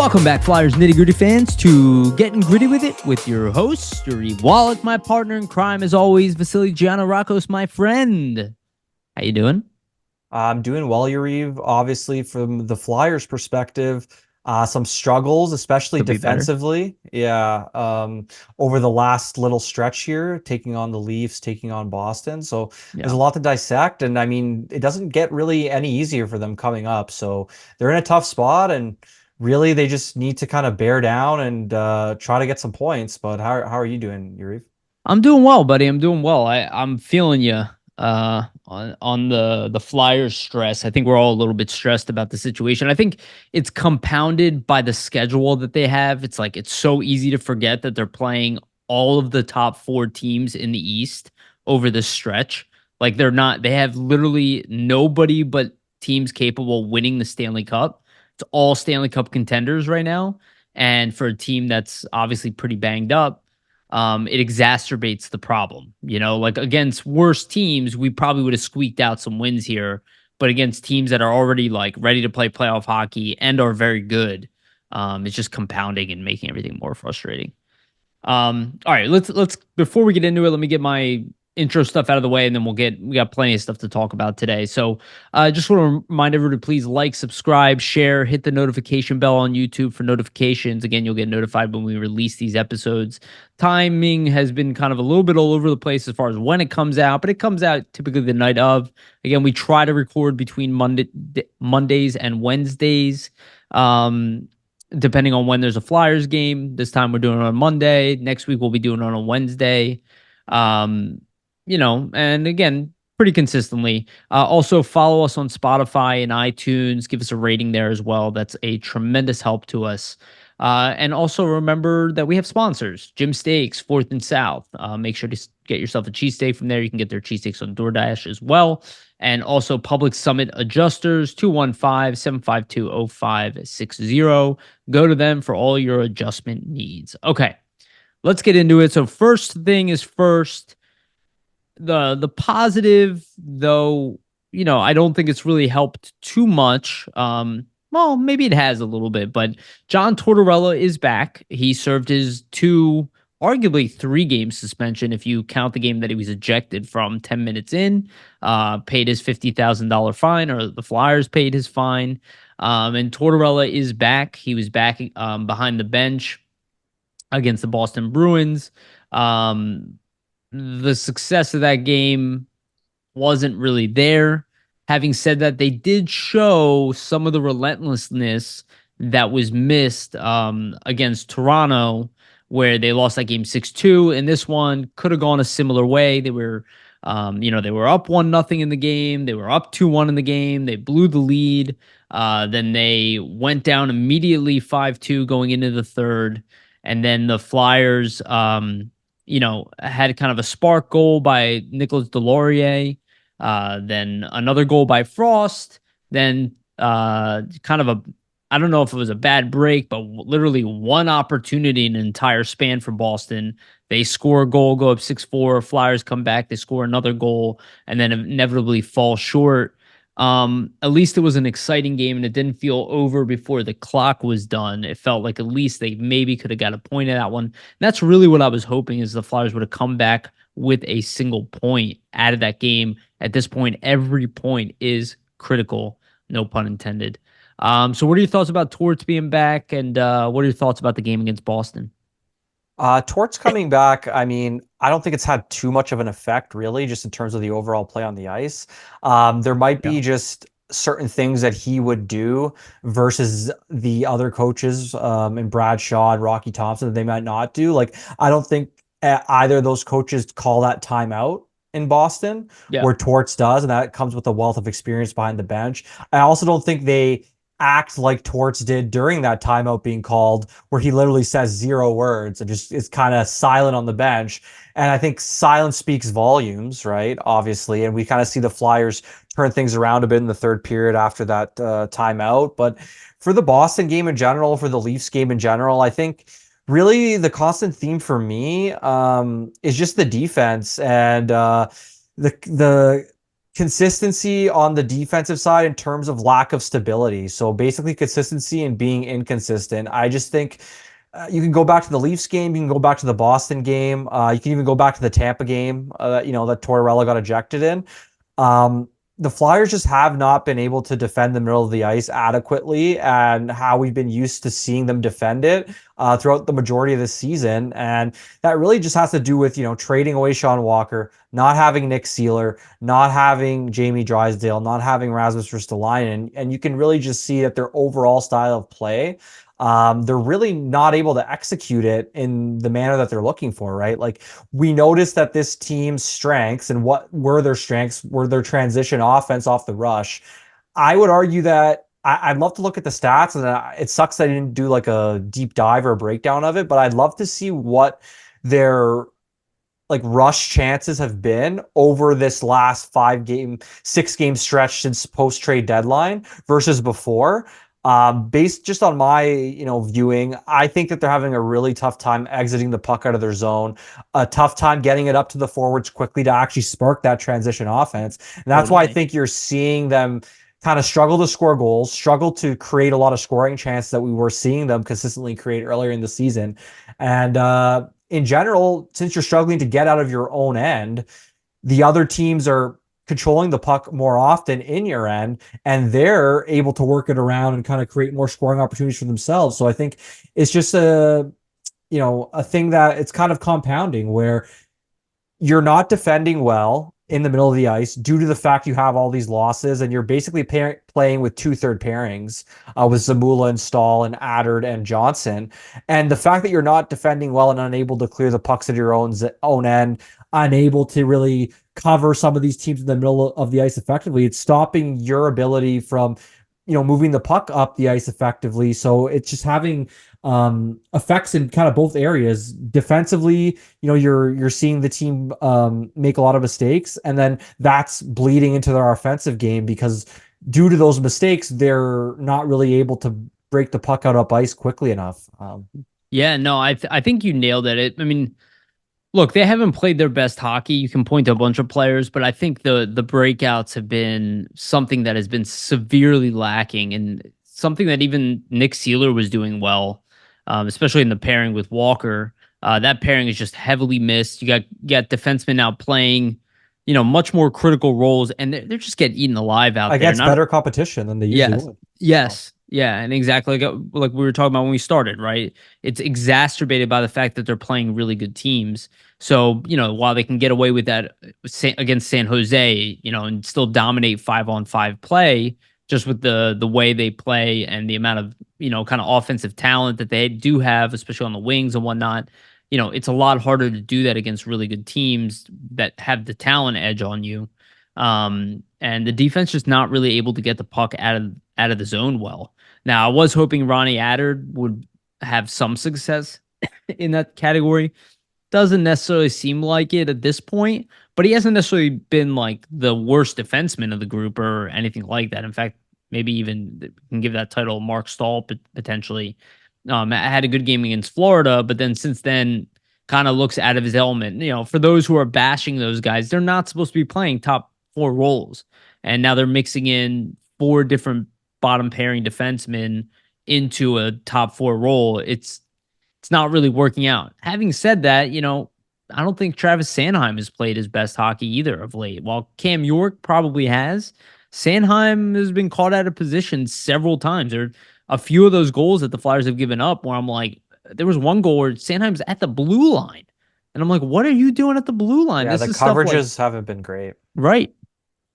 Welcome back, Flyers nitty-gritty fans, to Getting Gritty with It with your host, Yariv, Wolok, my partner in crime, as always, Vasili, Gianarakos, my friend. How you doing? I'm doing well, Yariv. Obviously, from the Flyers' perspective, some struggles, especially Could be better. defensively. Yeah, over the last little stretch here, taking on the Leafs, taking on Boston. So there's Yeah. a lot to dissect, and I mean, it doesn't get really any easier for them coming up. So they're in a tough spot, and really, they just need to kind of bear down and try to get some points. But how are you doing, Yariv? I'm doing well, buddy. I'm doing well. I'm feeling you on the Flyers stress. I think we're all a little bit stressed about the situation. I think it's compounded by the schedule that they have. It's like it's so easy to forget that they're playing all of the top four teams in the East over this stretch. Like they have literally nobody but teams capable of winning the Stanley Cup. It's all Stanley Cup contenders right now. And for a team that's obviously pretty banged up, it exacerbates the problem. You know, like against worse teams, we probably would have squeaked out some wins here. But against teams that are already like ready to play playoff hockey and are very good, it's just compounding and making everything more frustrating. All right, let's before we get into it, let me get my intro stuff out of the way, and then we got plenty of stuff to talk about today. So I just want to remind everyone to please like, subscribe, share, hit the notification bell on YouTube for notifications. Again, you'll get notified when we release these episodes. Timing has been kind of a little bit all over the place as far as when it comes out, but it comes out typically the night of. Again, we try to record between Mondays and Wednesdays. Depending on when there's a Flyers game. This time we're doing it on Monday. Next week we'll be doing it on a Wednesday. Um, and again, pretty consistently. Also follow us on Spotify and iTunes. Give us a rating there as well. That's a tremendous help to us. And also remember that we have sponsors. Jim Steaks, Fourth and South. Make sure to get yourself a cheesesteak from there. You can get their cheesesteaks on DoorDash as well. And also Public Summit Adjusters, 215-752-0560. Go to them for all your adjustment needs. Okay, let's get into it. So first thing is first, the positive, though, I don't think it's really helped too much. Well, maybe it has a little bit, but John Tortorella is back. He served his arguably 3 game suspension if you count the game that he was ejected from 10 minutes in, paid his $50,000 fine, or the Flyers paid his fine. And Tortorella is back. He was back behind the bench against the Boston Bruins. The success of that game wasn't really there. Having said that, they did show some of the relentlessness that was missed against Toronto, where they lost that game 6-2. And this one could have gone a similar way. They were, they were up 1-0 in the game. They were up 2-1 in the game. They blew the lead. Then they went down immediately 5-2 going into the third. And then the Flyers, had kind of a spark goal by Nicolas Deslauriers, then another goal by Frost, then kind of I don't know if it was a bad break, but literally one opportunity in an entire span for Boston. They score a goal, go up 6-4, Flyers come back, they score another goal, and then inevitably fall short. At least it was an exciting game, and it didn't feel over before the clock was done. It felt like at least they maybe could have got a point in that one. And that's really what I was hoping, is the Flyers would have come back with a single point out of that game. At this point, every point is critical, no pun intended. So what are your thoughts about Torts being back, and what are your thoughts about the game against Boston? Torts coming back, I mean, I don't think it's had too much of an effect, really, just in terms of the overall play on the ice. There might Yeah. be just certain things that he would do versus the other coaches, and Brad Shaw and Rocky Thompson, that they might not do. Like, I don't think either of those coaches call that timeout in Boston, Yeah. where Torts does, and that comes with a wealth of experience behind the bench. I also don't think they act like Torts did during that timeout being called, where he literally says 0 words and just is kind of silent on the bench. And I think silence speaks volumes, right? Obviously. And we kind of see the Flyers turn things around a bit in the third period after that timeout. But for the Boston game in general, for the Leafs game in general, I think really the constant theme for me is just the defense, and the consistency on the defensive side in terms of lack of stability. So basically consistency and being inconsistent. I just think you can go back to the Leafs game, you can go back to the Boston game, you can even go back to the Tampa game, that Tortorella got ejected in. Um, the Flyers just have not been able to defend the middle of the ice adequately, and how we've been used to seeing them defend it throughout the majority of the season. And that really just has to do with, trading away Sean Walker, not having Nick Seeler, not having Jamie Drysdale, not having Rasmus Ristolainen. And you can really just see that their overall style of play, they're really not able to execute it in the manner that they're looking for, right? Like, we noticed that this team's strengths, and what were their strengths, were their transition offense off the rush. I would argue that I'd love to look at the stats, and it sucks that I didn't do like a deep dive or a breakdown of it, but I'd love to see what their like rush chances have been over this last 6 game stretch since post trade deadline versus before. Based just on my, viewing, I think that they're having a really tough time exiting the puck out of their zone, a tough time getting it up to the forwards quickly to actually spark that transition offense. And that's why I Totally. think you're seeing them kind of struggle to score goals, struggle to create a lot of scoring chances that we were seeing them consistently create earlier in the season. And in general, since you're struggling to get out of your own end, the other teams are controlling the puck more often in your end, and they're able to work it around and kind of create more scoring opportunities for themselves. So I think it's just a thing that it's kind of compounding, where you're not defending well in the middle of the ice due to the fact you have all these losses, and you're basically playing with two third pairings with Zamula and Stahl and Addard and Johnson. And the fact that you're not defending well and unable to clear the pucks at your own end, unable to really cover some of these teams in the middle of the ice effectively, it's stopping your ability from moving the puck up the ice effectively. So it's just having effects in kind of both areas. Defensively, you're seeing the team make a lot of mistakes, and then that's bleeding into their offensive game, because due to those mistakes, they're not really able to break the puck out up ice quickly enough. Yeah, no, I think you nailed it. I mean, look, they haven't played their best hockey. You can point to a bunch of players, but I think the breakouts have been something that has been severely lacking, and something that even Nick Seeler was doing well, especially in the pairing with Walker. That pairing is just heavily missed. You got defensemen now playing, much more critical roles, and they're just getting eaten alive out there. Against Not better competition than they usually Yes. would. So, Yes. Yeah. And exactly like we were talking about when we started, right? It's exacerbated by the fact that they're playing really good teams. So, while they can get away with that against San Jose, and still dominate 5-on-5 play, just with the way they play and the amount of, kind of offensive talent that they do have, especially on the wings and whatnot, it's a lot harder to do that against really good teams that have the talent edge on you. And the defense just not really able to get the puck out of the zone well. Now, I was hoping Ronnie Addard would have some success in that category. Doesn't necessarily seem like it at this point, but he hasn't necessarily been like the worst defenseman of the group or anything like that. In fact, maybe even can give that title Mark Stahl potentially. Had a good game against Florida, but then since then kind of looks out of his element. For those who are bashing those guys, they're not supposed to be playing top four roles, and now they're mixing in four different bottom pairing defensemen into a top four role. It's not really working out. Having said that, I don't think Travis Sanheim has played his best hockey either of late. While Cam York probably has, Sanheim has been caught out of position several times. There are a few of those goals that the Flyers have given up where I'm like, there was one goal where Sanheim's at the blue line. And I'm like, what are you doing at the blue line? yeah, This the is stuff like, coverages haven't been great. right.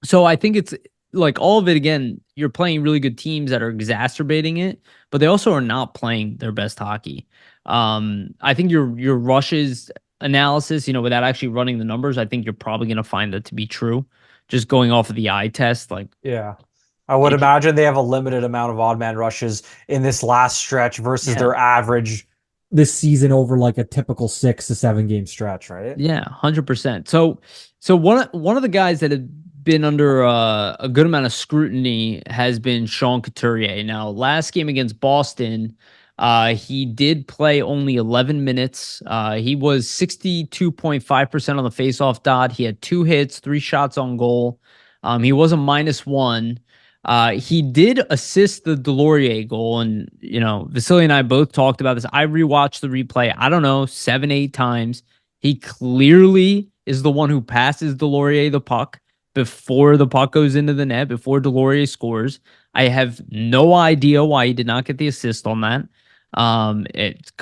So I think it's like all of it again, you're playing really good teams that are exacerbating it, but they also are not playing their best hockey. I think your rushes analysis, without actually running the numbers, I think you're probably going to find that to be true. Just going off of the eye test, like Yeah. I would it, imagine they have a limited amount of odd man rushes in this last stretch versus yeah, their average this season over like a typical 6 to 7 game stretch, right? yeah, 100%. So one of the guys that have been under a good amount of scrutiny has been Sean Couturier. Now, last game against Boston, he did play only 11 minutes. He was 62.5% on the faceoff dot. He had 2 hits, 3 shots on goal. He was a -1. He did assist the Delorier goal, and Vasily and I both talked about this. I rewatched the replay. I don't know, 7, 8 times. He clearly is the one who passes Delorier the puck before the puck goes into the net, before Delorier scores. I have no idea why he did not get the assist on that. It's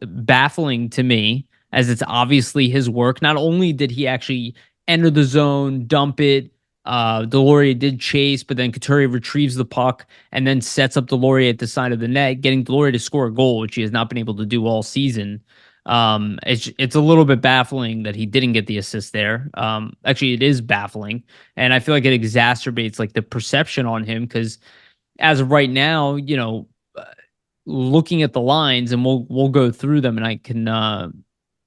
baffling to me, as it's obviously his work. Not only did he actually enter the zone, dump it, Delorier did chase, but then Couturier retrieves the puck and then sets up Delorier at the side of the net, getting Delorier to score a goal, which he has not been able to do all season. It's a little bit baffling that he didn't get the assist there. Actually, it is baffling, and I feel like it exacerbates like the perception on him, because as of right now, looking at the lines, and we'll go through them, and I can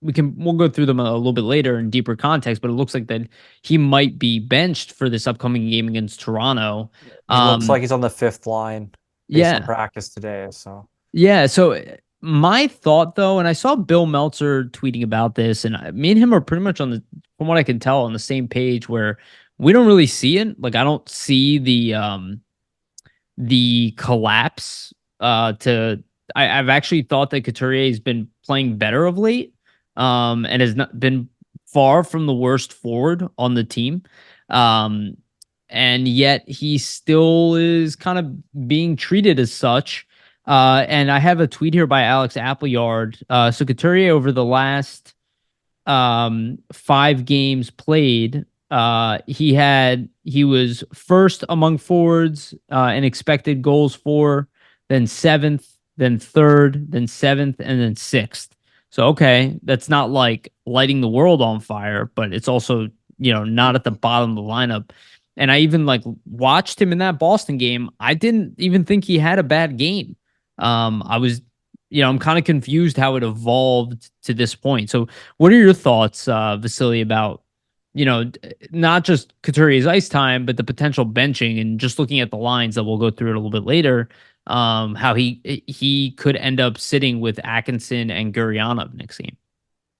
we'll go through them a little bit later in deeper context, but it looks like that he might be benched for this upcoming game against Toronto. He looks Um, like he's on the fifth line based on yeah, practice today. So yeah. So my thought, though, and I saw Bill Meltzer tweeting about this, and me and him are pretty much from what I can tell, on the same page, where we don't really see it. Like, I don't see the collapse. I've actually thought that Couturier has been playing better of late, and has not been far from the worst forward on the team. Um, and yet he still is kind of being treated as such. And I have a tweet here by Alex Appleyard. So Couturier, over the last 5 games played, he was first among forwards in expected goals for, then seventh, then third, then seventh, and then sixth. So okay, that's not like lighting the world on fire, but it's also not at the bottom of the lineup. And I even like watched him in that Boston game. I didn't even think he had a bad game. I was, I'm kind of confused how it evolved to this point. So what are your thoughts, Vasily, about, not just Couturier's ice time, but the potential benching, and just looking at the lines that we'll go through it a little bit later, how he could end up sitting with Atkinson and Gurianov next game?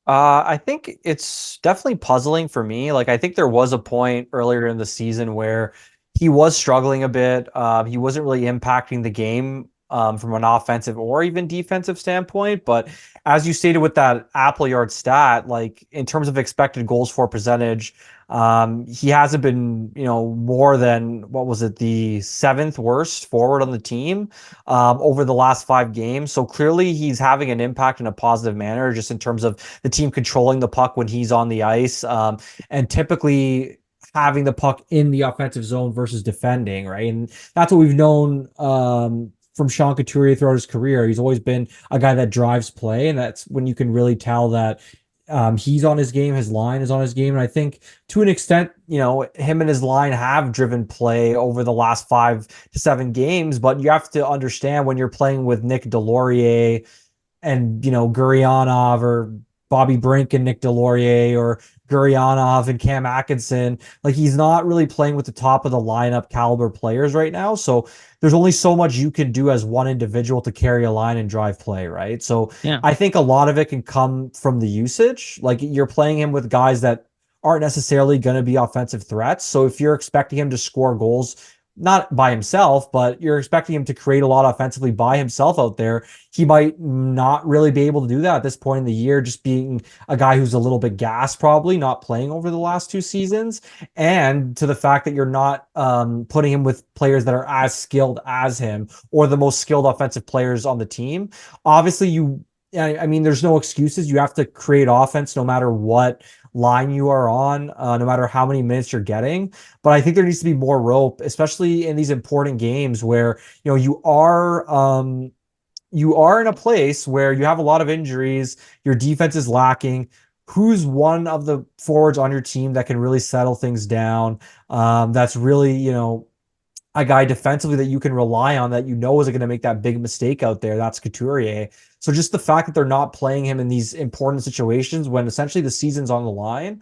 I think it's definitely puzzling for me. Like, I think there was a point earlier in the season where he was struggling a bit. He wasn't really impacting the game from an offensive or even defensive standpoint. But as you stated with that Appleyard stat, like in terms of expected goals for percentage, he hasn't been, more than, what was it, the seventh worst forward on the team over the last 5 games. So clearly he's having an impact in a positive manner, just in terms of the team controlling the puck when he's on the ice, and typically having the puck in the offensive zone versus defending, right? And that's what we've known from Sean Couturier throughout his career. He's always been a guy that drives play, and that's when you can really tell that he's on his game, his line is on his game. And I think to an extent, him and his line have driven play over the last 5 to 7 games, but you have to understand, when you're playing with Nick Delorier and, Gurianov, or Bobby Brink and Nick Delorier, or Gurianov and Cam Atkinson, like, he's not really playing with the top of the lineup caliber players right now. So there's only so much you can do as one individual to carry a line and drive play, right? So Yeah. I think a lot of it can come from the usage. Like, you're playing him with guys that aren't necessarily going to be offensive threats. So if you're expecting him to score goals, not by himself, but you're expecting him to create a lot offensively by himself out there, he might not really be able to do that at this point in the year, just being a guy who's a little bit gassed, probably not playing over the last 2 seasons. And to the fact that you're not putting him with players that are as skilled as him, or the most skilled offensive players on the team. Obviously, I mean, there's no excuses. You have to create offense no matter what line you are on, no matter how many minutes you're getting. But I think there needs to be more rope, especially in these important games where, you are in a place where you have a lot of injuries, your defense is lacking. Who's one of the forwards on your team that can really settle things down? That's really, a guy defensively that you can rely on, that isn't going to make that big mistake out there. That's Couturier. So just the fact that they're not playing him in these important situations when essentially the season's on the line,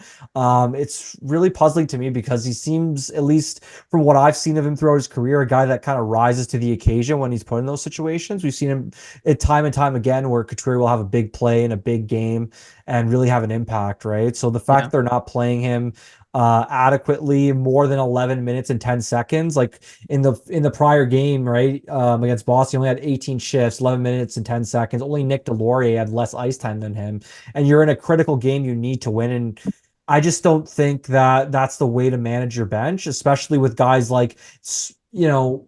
it's really puzzling to me, because he seems, at least from what I've seen of him throughout his career, a guy that kind of rises to the occasion when he's put in those situations. We've seen him time and time again where Couturier will have a big play in a big game and really have an impact, right? So the fact Yeah. that they're not playing him adequately more than 11 minutes and 10 seconds. Like in the prior game, right, against Boston, he only had 18 shifts, 11 minutes and 10 seconds. Only Nick Delorier had less ice time than him. And you're in a critical game you need to win. And I just don't think that that's the way to manage your bench, especially with guys like, you know,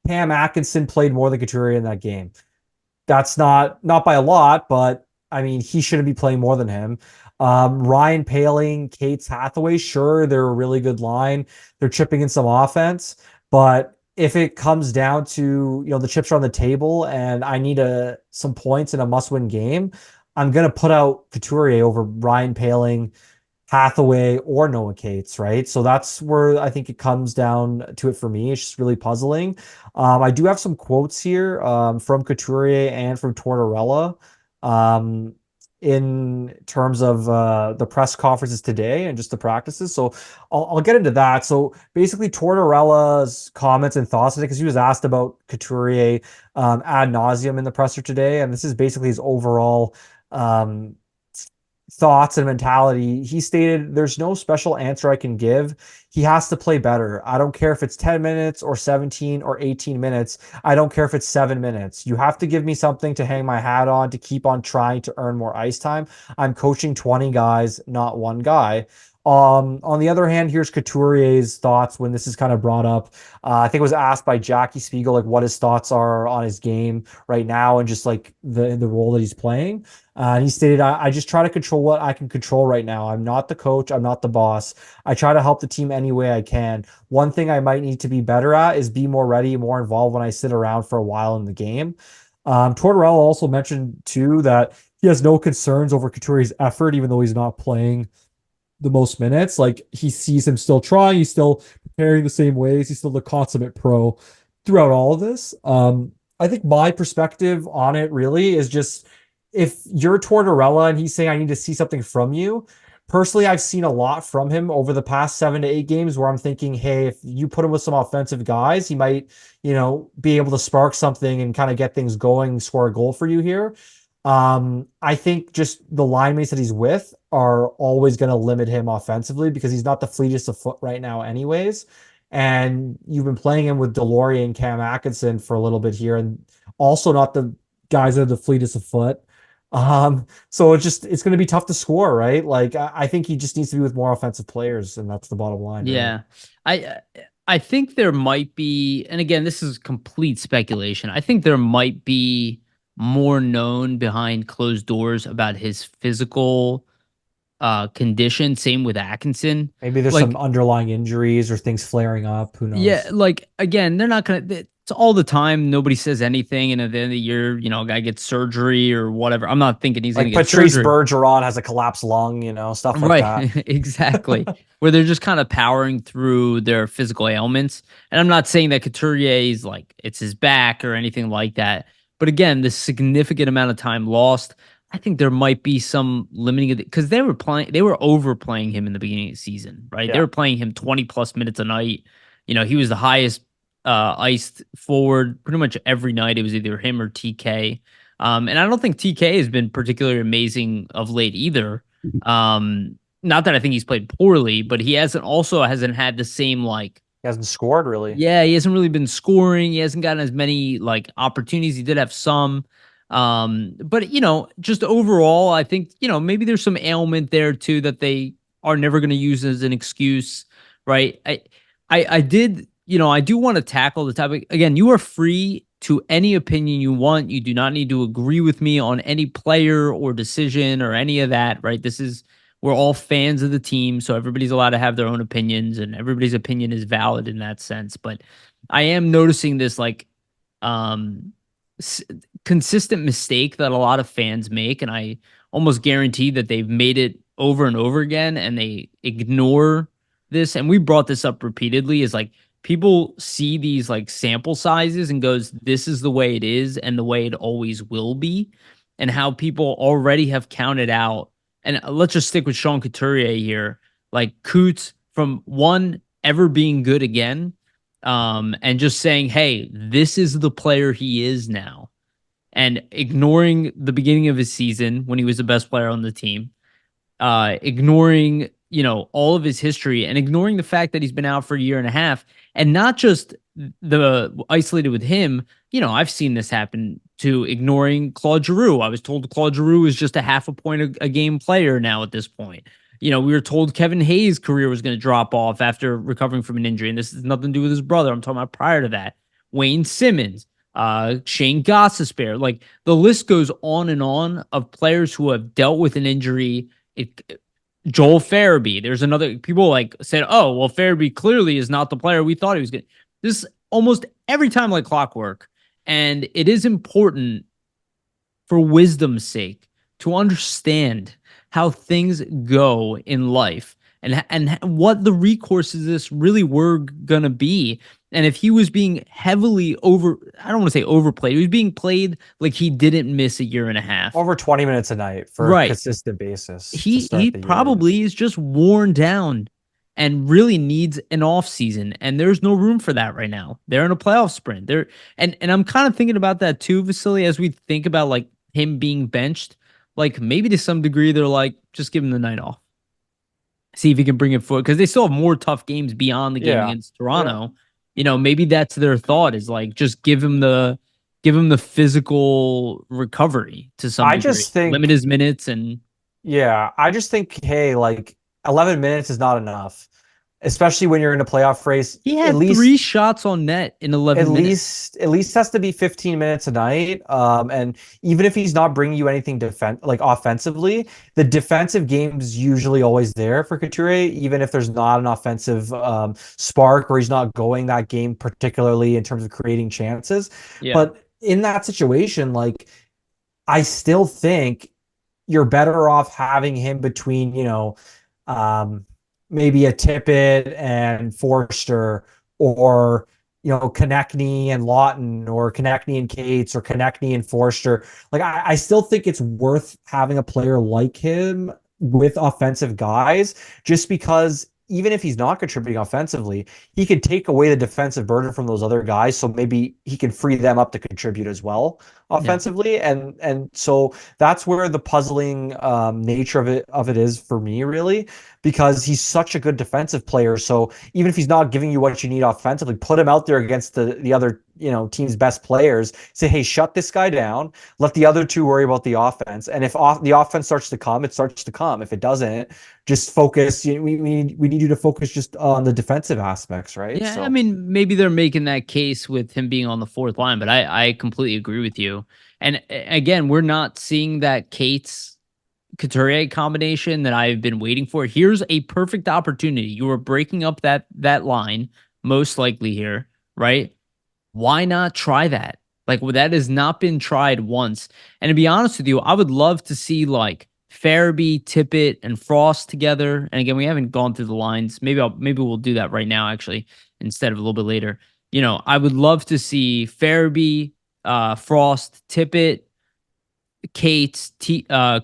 Cam Atkinson played more than Couturier in that game. That's not by a lot, but I mean, he shouldn't be playing more than him. Ryan Paling, Cates Hathaway, sure, they're a really good line. They're chipping in some offense, but if it comes down to, the chips are on the table and I need some points in a must-win game, I'm gonna put out Couturier over Ryan Paling, Hathaway, or Noah Cates, right? So that's where I think it comes down to it for me. It's just really puzzling. I do have some quotes here from Couturier and from Tortorella um, in terms of the press conferences today and just the practices. So I'll get into that. So basically, Tortorella's comments and thoughts on it, because he was asked about Couturier ad nauseum in the presser today, and this is basically his overall um, thoughts and mentality. He stated, "There's no special answer I can give. He has to play better. I don't care if it's 10 minutes or 17 or 18 minutes. I don't care if it's 7 minutes. You have to give me something to hang my hat on to keep on trying to earn more ice time. I'm coaching 20 guys, not one guy." On the other hand, here's Couturier's thoughts when this is kind of brought up. I think it was asked by Jackie Spiegel, like what his thoughts are on his game right now and just like the role that he's playing. And he stated, I just try to control what I can control right now. I'm not the coach. I'm not the boss. I try to help the team any way I can. One thing I might need to be better at is be more ready, more involved when I sit around for a while in the game. Tortorella also mentioned, too, that he has no concerns over Couturier's effort, even though he's not playing the most minutes. Like he sees him still trying, he's still preparing the same ways, he's still the consummate pro throughout all of this. I think my perspective on it really is just if you're Tortorella and he's saying I need to see something from you. Personally, I've seen a lot from him over the past 7 to 8 games where I'm thinking, hey, if you put him with some offensive guys, he might, be able to spark something and kind of get things going, score a goal for you here. I think just the line mates that he's with are always going to limit him offensively because he's not the fleetest of foot right now, anyways. And you've been playing him with Delorier and Cam Atkinson for a little bit here, and also not the guys that are the fleetest of foot. So it's going to be tough to score, right? Like I think he just needs to be with more offensive players, and that's the bottom line, really. Yeah. I I think there might be, and again, this is complete speculation. I think there might be more known behind closed doors about his physical condition. Same with Atkinson. Maybe there's some Like, underlying injuries or things flaring up. Who yeah, knows? like again, they're not gonna. It's all the time. Nobody says anything, and at the end of the year, a guy gets surgery or whatever. I'm not thinking he's gonna Like get Patrice surgery. Bergeron has a collapsed lung, stuff like Right, that. exactly. Where they're just kind of powering through their physical ailments. And I'm not saying that Couturier is like it's his back or anything like that. But again, the significant amount of time lost, I think there might be some limiting of it because they were overplaying him in the beginning of the season, right? They Yeah. were playing him 20 plus minutes a night. He was the highest iced forward pretty much every night. It was either him or TK. And I don't think TK has been particularly amazing of late either. Not that I think he's played poorly, but he hasn't had the same like He hasn't scored really. yeah, he hasn't really been scoring. He hasn't gotten as many like opportunities. He did have some. But just overall, I think, maybe there's some ailment there too that they are never going to use as an excuse, right? I did, I do want to tackle the topic. Again, you are free to any opinion you want. You do not need to agree with me on any player or decision or any of that, right? We're all fans of the team, so everybody's allowed to have their own opinions, and everybody's opinion is valid in that sense. But I am noticing this like um s- consistent mistake that a lot of fans make, and I almost guarantee that they've made it over and over again, and they ignore this. And we brought this up repeatedly. Is like people see these like sample sizes and goes, "This is the way it is, and the way it always will be," and how people already have counted out and let's just stick with Sean Couturier here. Like Coots from one ever being good again, and just saying, "Hey, this is the player he is now," and ignoring the beginning of his season when he was the best player on the team, ignoring all of his history and ignoring the fact that he's been out for a year and a half, and not just the isolated with him. I've seen this happen to ignoring Claude Giroux. I was told Claude Giroux is just a half a point a game player now at this point. We were told Kevin Hayes' career was going to drop off after recovering from an injury, and this has nothing to do with his brother. I'm talking about prior to that. Wayne Simmons, Shane Gostisbehere, like the list goes on and on of players who have dealt with an injury. Joel Farabee. There's another people like said, oh, well, Farabee clearly is not the player we thought he was going to. This almost every time like clockwork. And it is important for wisdom's sake to understand how things go in life and what the recourses this really were going to be. And if he was being heavily I don't want to say overplayed, he was being played like he didn't miss a year and a half. Over 20 minutes a night for a Right. consistent basis to He start the probably is just worn down and really needs an off season, and there's no room for that right now. They're in a playoff sprint. And I'm kind of thinking about that too, Vasili, as we think about like him being benched. Like maybe to some degree they're like, just give him the night off. See if he can bring it forward, because they still have more tough games beyond the game Yeah. against Toronto. Maybe that's their thought, is like just give him the physical recovery to some I degree. just think, Limit his minutes and yeah, I just think, hey, like 11 minutes is not enough, especially when you're in a playoff race. he At had least 3 shots on net in 11 minutes. at least has to be 15 minutes a night. And even if he's not bringing you anything like offensively, the defensive game's usually always there for Couturier, even if there's not an offensive spark, or he's not going that game particularly in terms of creating chances. Yeah. But in that situation, like I still think you're better off having him between, um, maybe a Tippett and Forster, or Konechny and Lawton, or Konechny and Cates, or Konechny and Forster. Like I still think it's worth having a player like him with offensive guys, just because even if he's not contributing offensively, he could take away the defensive burden from those other guys. So maybe he can free them up to contribute as well Yeah. offensively. And so that's where the puzzling nature of it is for me, really, because he's such a good defensive player. So even if he's not giving you what you need offensively, put him out there against the other team's best players. Say, hey, shut this guy down. Let the other two worry about the offense. And if the offense starts to come, it starts to come. If it doesn't, just focus. We need you to focus just on the defensive aspects, right? Yeah, I So mean, maybe they're making that case with him being on the fourth line, but I completely agree with you. And again, we're not seeing that Cates Couturier combination that I've been waiting for. Here's a perfect opportunity. You are breaking up that line, most likely here, right? Why not try that? Like, well, that has not been tried once. And to be honest with you, I would love to see like Farabee, Tippett, and Frost together. And again, we haven't gone through the lines. Maybe we'll do that right now, actually, instead of a little bit later. I would love to see Farabee, Frost, Tippett, Cates,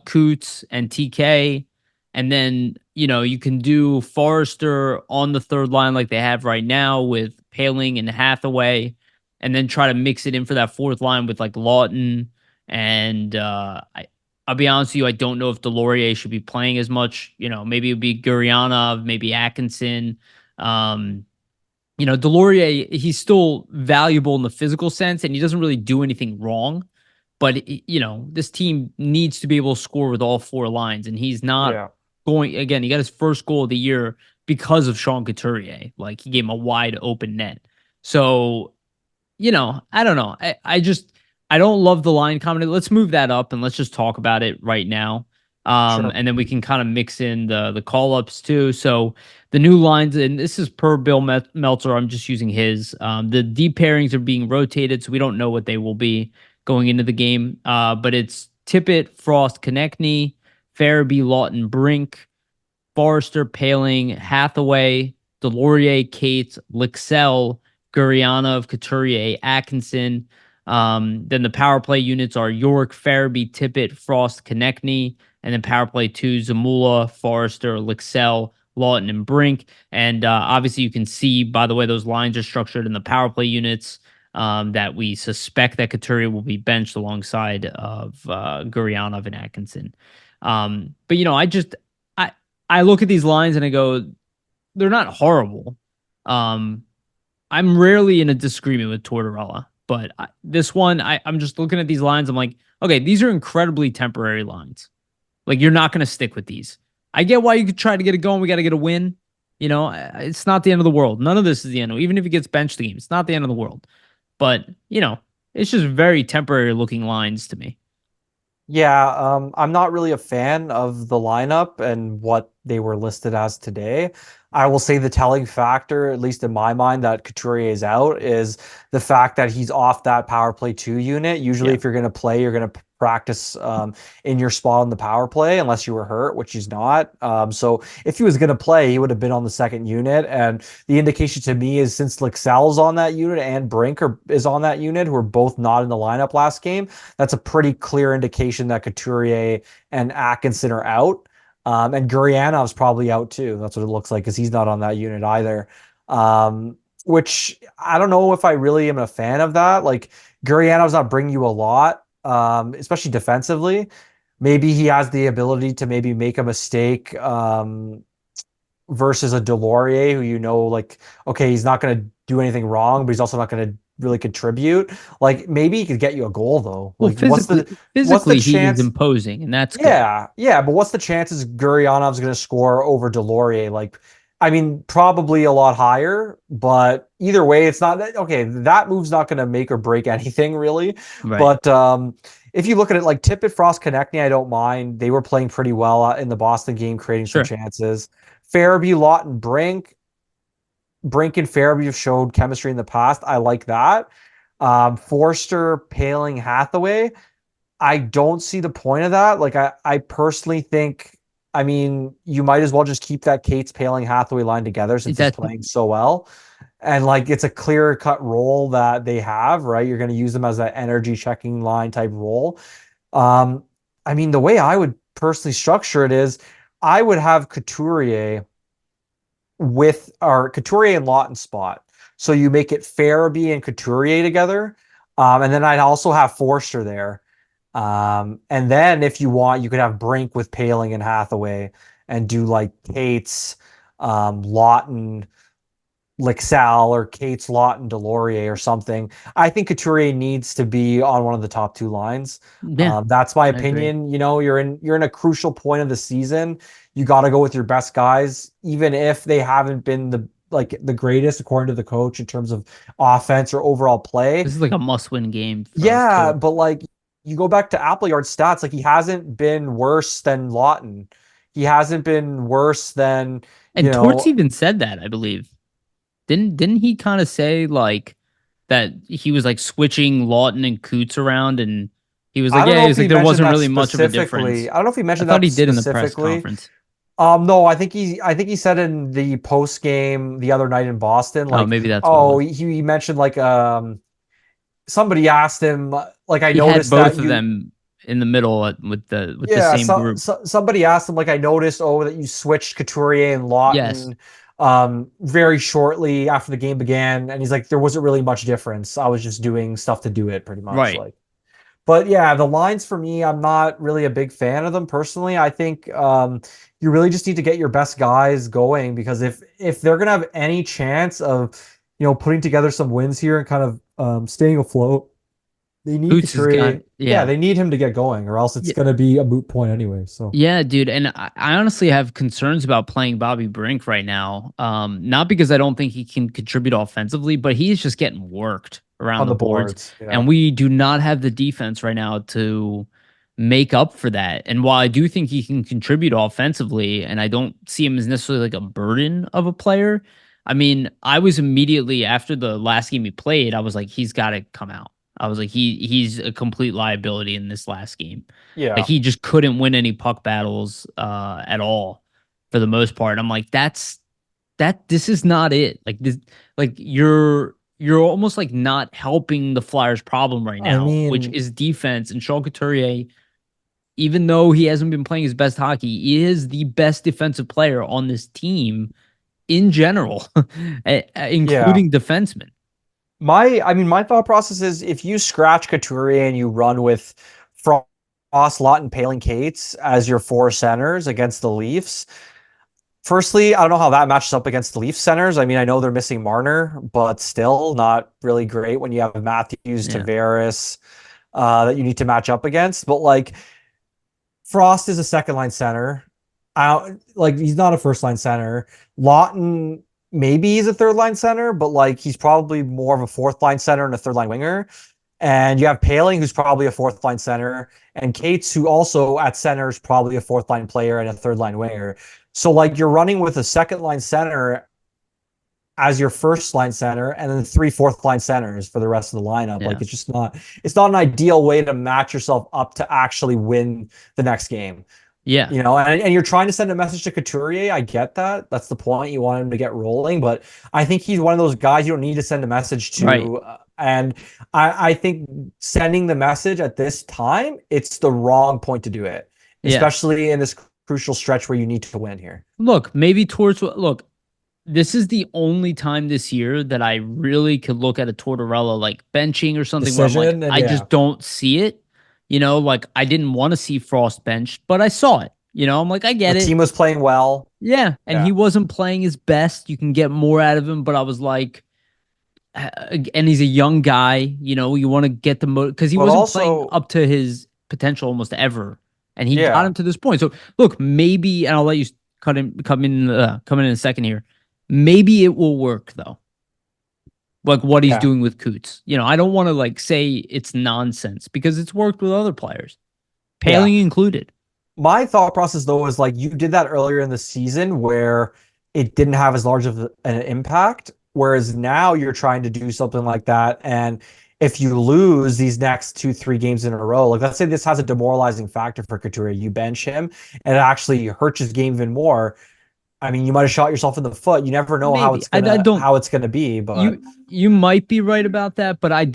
Coots, and TK. And then, you can do Forrester on the third line like they have right now with Paling and Hathaway, and then try to mix it in for that fourth line with like Lawton. And I'll be honest with you, I don't know if Delorier should be playing as much. Maybe it would be Gurianov, maybe Atkinson. Delorier, he's still valuable in the physical sense, and he doesn't really do anything wrong. But this team needs to be able to score with all four lines, and he's not yeah, going. Again, he got his first goal of the year because of Sean Couturier. Like he gave him a wide open net. So, I don't know. I don't love the line comment. Let's move that up and let's just talk about it right now. sure. And then we can kind of mix in the call ups too. So the new lines, and this is per Bill Meltzer. I'm just using his. The deep pairings are being rotated, so we don't know what they will be going into the game. But it's Tippett, Frost, Konechny, Farabee, Lawton, Brink, Forrester, Paling, Hathaway, Delorier, Cates, Lixell, Gurianov, Couturier, Atkinson. Then the power play units are York, Farabee, Tippett, Frost, Konechny. And then power play 2, Zamula, Forrester, Lixell, Lawton, and Brink. And obviously you can see by the way those lines are structured in the power play units that we suspect that Couturier will be benched alongside of Gurianov and Atkinson. But I look at these lines and I go, they're not horrible. Um, I'm rarely in a disagreement with Tortorella, but this one, I'm just looking at these lines. I'm like, okay, these are incredibly temporary lines. Like you're not going to stick with these. I get why you could try to get it going. We got to get a win. You know, it's not the end of the world. None of this is the end. Even if he gets benched the game, it's not the end of the world. But you know, it's just very temporary looking lines to me. Yeah, I'm not really a fan of the lineup and what they were listed as today. I will say the telling factor, at least in my mind, that Couturier is out is the fact that he's off that power play 2 unit. Usually, Yeah. if you're going to play, you're going to practice in your spot on the power play, unless you were hurt, which he's not. So if he was going to play, he would have been on the second unit. And the indication to me is since Lixell's on that unit and is on that unit, who are both not in the lineup last game, that's a pretty clear indication that Couturier and Atkinson are out. And Guryanov's probably out too. That's what it looks like because he's not on that unit either. Which I don't know if I really am a fan of that. Like Guryanov's not bringing you a lot, especially defensively. Maybe he has the ability to maybe make a mistake versus a Delorier who like, okay, he's not going to do anything wrong, but he's also not going to really contribute. Like maybe he could get you a goal though. Well, Like what's the physically, he is chance? imposing, and that's good. Yeah, but what's the chances Guryanov's going to score over Delorier? Like, I mean, probably a lot higher, but either way, it's not that okay. That move's not going to make or break anything really. Right. But if you look at it like Tippett, Frost, Konechny, I don't mind. They were playing pretty well in the Boston game, creating some Sure. chances. Farabee, Lawton, Brink and Farabee have showed chemistry in the past. I like that. Forster, Paling, Hathaway. I don't see the point of that. Like I personally think, I mean, you might as well just keep that Cates Paling Hathaway line together since it's That playing so well. And like it's a clear cut role that they have, right? You're going to use them as that energy checking line type role. Um, I mean, the way I would personally structure it is I would have Couturier with our Couturier and Lawton spot. So you make it Farabee and Couturier together. And then I'd also have Forster there. And then if you want, you could have Brink with Paling and Hathaway and do like Cates, Lawton, Lixell, or Cates, Lawton, Delorier or something. I think Couturier needs to be on one of the top 2 lines. Yeah, That's my I agree. opinion. You know, you're in a crucial point of the season. You got to go with your best guys, even if they haven't been the greatest according to the coach in terms of offense or overall play. This is like a must-win game for us Yeah, too. but like you go back to Appleyard's stats, like he hasn't been worse than Lawton. He hasn't been worse than, you And Torts know, even said that, I believe. Didn't he kind of say like that he was like switching Lawton and Coots around, and he was I like, don't yeah, know he if was he like there mentioned wasn't that really much of a specifically. difference. I don't know if he I mentioned thought that he did in the press specifically. conference. No, I think he said in the post game the other night in Boston, Oh, like, maybe that's what it oh, was. he mentioned like somebody asked him like I He had noticed both that of you them in the middle with the yeah, same group. somebody asked him like I noticed that you switched Couturier and Yes. Lawton very shortly after the game began, and he's like there wasn't really much difference. I was just doing stuff to do it pretty much Right. like. But yeah, the lines for me, I'm not really a big fan of them personally. I think you really just need to get your best guys going because if they're gonna have any chance of putting together some wins here and kind of staying afloat, they need Coots has got Couturier. Yeah, yeah. they need him to get going, or else it's gonna be a moot point anyway. So Yeah, dude, and I honestly have concerns about playing Bobby Brink right now. Not because I don't think he can contribute offensively, but he's just getting worked around on the the boards, boards, yeah, and we do not have the defense right now to make up for that. And while I do think he can contribute offensively, and I don't see him as necessarily like a burden of a player, I mean, I was immediately after the last game he played, I was like, he's got to come out. I was like, he's a complete liability in this last game. Like yeah. he just couldn't win any puck battles at all for the most part. I'm like, this is not it. Like this like you're almost like not helping the Flyers problem right I now, which mean, is defense. And Sean Couturier, even though he hasn't been playing his best hockey, he is the best defensive player on this team in general, yeah. including defensemen. My thought process is if you scratch Couturier and you run with Frost, Lawton, Paling, Cates as your 4 centers against the Leafs, Firstly, I don't know how that matches up against the Leaf centers. I mean, I know they're missing Marner, but still not really great when you have Matthews, Yeah. Tavares, that you need to match up against. But like Frost is a second line center. Like he's not a first line center. Lawton, maybe he's a third line center, but like he's probably more of a fourth line center and a third line winger. And you have Paling, who's probably a fourth line center, and Cates, who also at center is probably a fourth line player and a third line winger. So like you're running with a second line center as your first line center, and then three fourth line centers for the rest of the lineup. Yeah. Like it's not an ideal way to match yourself up to actually win the next game. Yeah. And you're trying to send a message to Couturier. I get that. That's the point. You want him to get rolling, but I think he's one of those guys you don't need to send a message to. Right. And I think sending the message at this time, it's the wrong point to do it, Yeah. especially in this crucial stretch where you need to win here. Look, this is the only time this year that I really could look at a Tortorella like benching or something where I'm like, I just don't see it. Like I didn't want to see Frost benched, but I saw it. I'm like, I get The it. team was playing well. Yeah. And Yeah. he wasn't playing his best. You can get more out of him, but I was like, and he's a young guy, you want to get the because he But wasn't also, playing up to his potential almost ever. And he got yeah, him to this point. So look, maybe, and I'll let you come in in a second here. Maybe it will work though. Like what he's yeah, doing with Coots. I don't want to like say it's nonsense because it's worked with other players, yeah. Paling included. My thought process though is like you did that earlier in the season where it didn't have as large of an impact, whereas now you're trying to do something like that. And if you lose these next 2, 3 games in a row, like let's say this has a demoralizing factor for Couturier, you bench him and it actually hurts his game even more. I mean, you might have shot yourself in the foot. You never know Maybe I don't. how it's gonna be, but You might be right about that, but I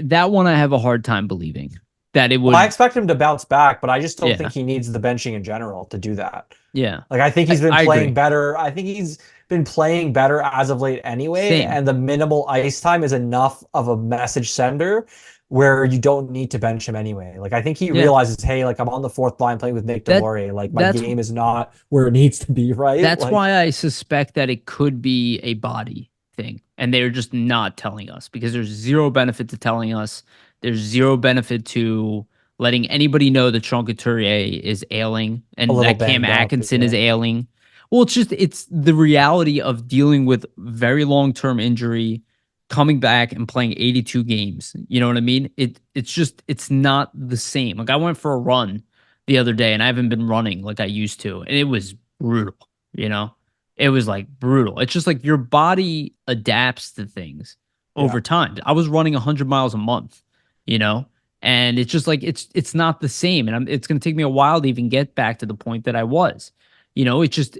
that one I have a hard time believing that it well, I would. expect him to bounce back, but I just don't Yeah, think he needs the benching in general to do that. yeah. Like I think he's been I playing agree. better. I think he's been playing better as of late anyway, Same. and the minimal ice time is enough of a message sender where you don't need to bench him anyway. Like I think he Yeah. realizes, hey, like I'm on the fourth line playing with Nick That Deslauriers. Like my that's game is not where it needs to be, right? that's Like why I suspect that it could be a body thing, and they're just not telling us because there's zero benefit to telling us. There's zero benefit to letting anybody know that Sean Couturier is ailing a and little that Cam banged up. Atkinson is Yeah. ailing. Well, it's the reality of dealing with very long-term injury, coming back and playing 82 games. You know what I mean? It's not the same. Like I went for a run the other day and I haven't been running like I used to, and it was brutal, you know? It was like brutal. It's just like your body adapts to things Yeah. over time. I was running 100 miles a month, you know? And it's just like it's not the same, and it's going to take me a while to even get back to the point that I was. It's just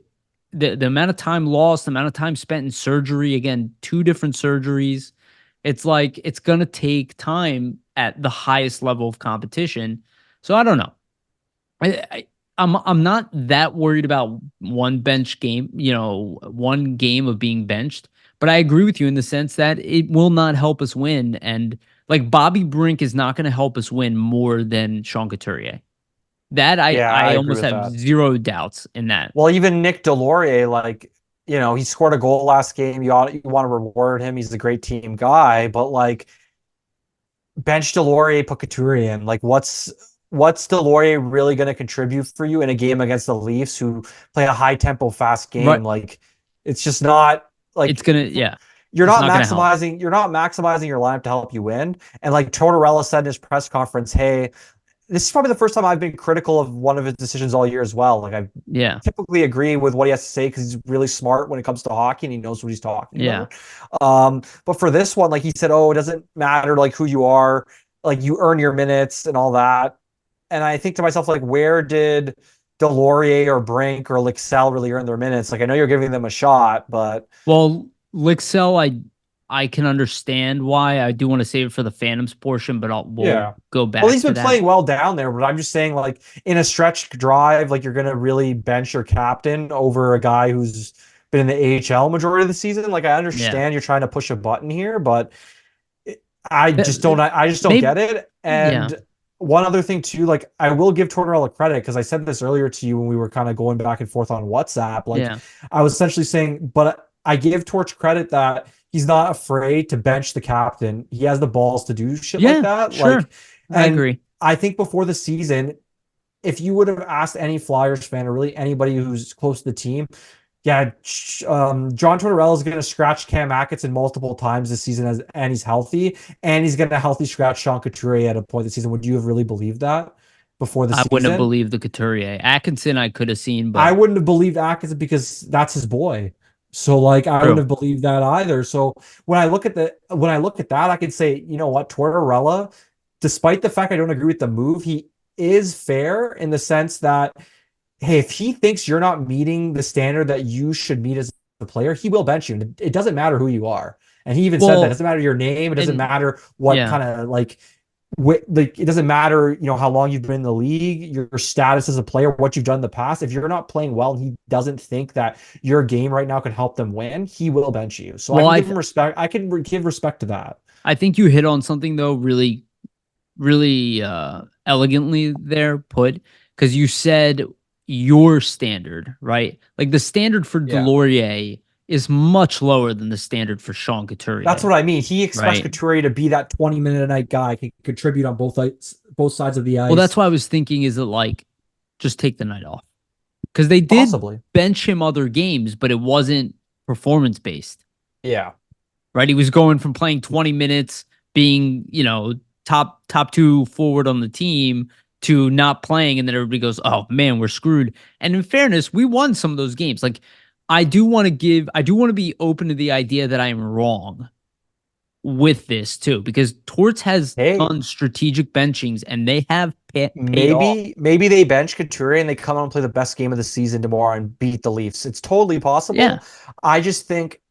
the amount of time lost, the amount of time spent in surgery, again, 2 different surgeries. It's like it's going to take time at the highest level of competition. So I don't know. I'm not that worried about one bench game, one game of being benched, but I agree with you in the sense that it will not help us win. And like Bobby Brink is not going to help us win more than Sean Couturier. That Yeah, I I agree almost with have that. zero doubts in that. Well, even Nick Deslauriers, like, he scored a goal last game. You want to reward him. He's a great team guy, but like bench Deslauriers, put Couturier in. Like, what's Deslauriers really going to contribute for you in a game against the Leafs, who play a high tempo, fast Right. game? Like, it's just not It's like gonna, yeah, you're it's not not gonna help. maximizing. You're not maximizing your lineup to help you win. And like Tortorella said in his press conference, hey, this is probably the first time I've been critical of one of his decisions all year as well. Like I Yeah. typically agree with what he has to say because he's really smart when it comes to hockey and he knows what he's talking Yeah. about. But for this one, like he said, oh, it doesn't matter like who you are, like you earn your minutes and all that. And I think to myself, like, where did Deslauriers or Brink or Lixell really earn their minutes? Like I know you're giving them a shot, but Well, Lixell, I can understand why. I do want to save it for the Phantoms portion, but we'll yeah. go Well, back he's to been that. playing well down there, but I'm just saying, like, in a stretch drive, like, you're going to really bench your captain over a guy who's been in the AHL majority of the season. Like, I Yeah. understand you're trying to push a button here, but Th- I just don't Maybe, get it. yeah. And one other thing too, like I will give Tortorella credit because I said this earlier to you when we were kind of going back and forth on WhatsApp. Like Yeah. I was essentially saying, but I give Torch credit that he's not afraid to bench the captain. He has the balls to do shit like Yeah, that. sure. Like, I and agree. I think before the season, if you would have asked any Flyers fan or really anybody who's close to the team, yeah, John Tortorella is going to scratch Cam Atkinson multiple times this season and he's healthy, and he's going to healthy scratch Sean Couturier at a point this season. Would you have really believed that before the I wouldn't have season? believed the Couturier. Atkinson I could have seen, I but wouldn't have believed Atkinson because that's his boy. So like I wouldn't true. have believed that either. So when I look at that, I could say, you know what, Tortorella, despite the fact I don't agree with the move, he is fair in the sense that hey, if he thinks you're not meeting the standard that you should meet as a player, he will bench you. It doesn't matter who you are. And he even said that it Well, doesn't matter your name. It doesn't and matter what yeah. kind of like it doesn't matter, you know, how long you've been in the league, your status as a player, what you've done in the past. If you're not playing well and he doesn't think that your game right now can help them win, he will bench you. So I Well, can I give th him respect. I can give respect to that. I think you hit on something though really really elegantly there put because you said your standard, right? Like the standard for Yeah. Delorier is much lower than the standard for Sean That's Couturier, what I mean. He expects right? Couturier to be that 20-minute a night guy, can contribute on both sides of the Well, that's ice. why I was thinking is it like just take the night off because they did Possibly. bench him other games, but it wasn't performance based, Yeah. right? He was going from playing 20 minutes, being top two forward on the team to not playing, and then everybody goes, "Oh man, we're screwed." And in fairness, we won some of those games. Like I do want to be open to the idea that I am wrong with this too, because Torts has Hey, done strategic benchings and they have paid off. maybe they bench Couturier and they come out and play the best game of the season tomorrow and beat the Leafs. It's totally Yeah, possible. I just think,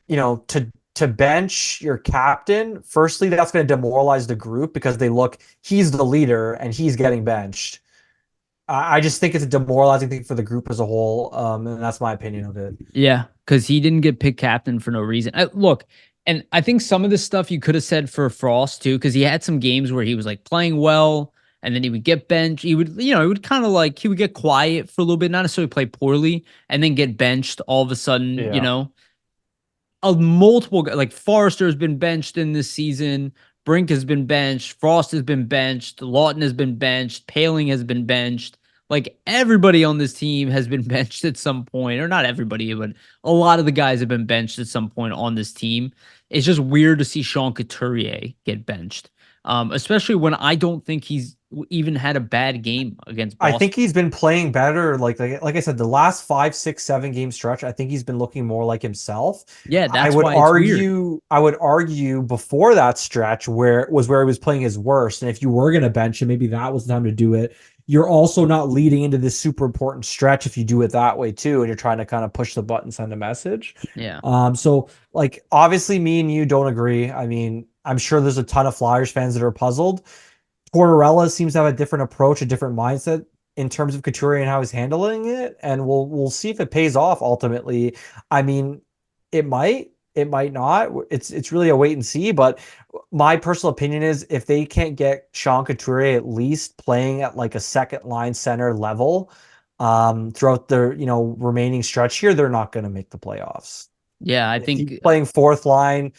you know, to bench your captain, firstly, that's going to demoralize the group because they look, he's the leader and he's getting benched. I just think it's a demoralizing thing for the group as a whole. And that's my opinion of it. yeah, because he didn't get picked captain for no reason. Look, and I think some of this stuff you could have said for Frost too, because he had some games where he was like playing well, and then he would get benched. He would, he would kind of like he would get quiet for a little bit, not necessarily play poorly, and then get benched all of a sudden. Yeah. A multiple like Forrester has been benched in this season. Brink has been benched. Frost has been benched. Lawton has been benched. Paling has been benched. Like everybody on this team has been benched at some point, or not everybody, but a lot of the guys have been benched at some point on this team. It's just weird to see Sean Couturier get benched, especially when I don't think he's even had a bad game against I think Boston. he's been playing better. Like I said, the last 5, 6, 7 game stretch, I think he's been looking more like himself. Yeah, that's why it's weird. I would argue before that stretch where he was playing his worst. And if you were gonna bench him, maybe that was the time to do it. You're also not leading into this super important stretch if you do it that way too, and you're trying to kind of push the button, send a message. Yeah, So like obviously me and you don't agree. I mean, I'm sure there's a ton of Flyers fans that are puzzled. Tortorella seems to have a different approach, a different mindset in terms of Couturier and how he's handling it, and we'll see if it pays off ultimately. I mean, it might not. It's really a wait and see. But my personal opinion is if they can't get Sean Couturier at least playing at like a second line center level, throughout the remaining stretch here, they're not going to make the playoffs. yeah, I If he's think playing fourth line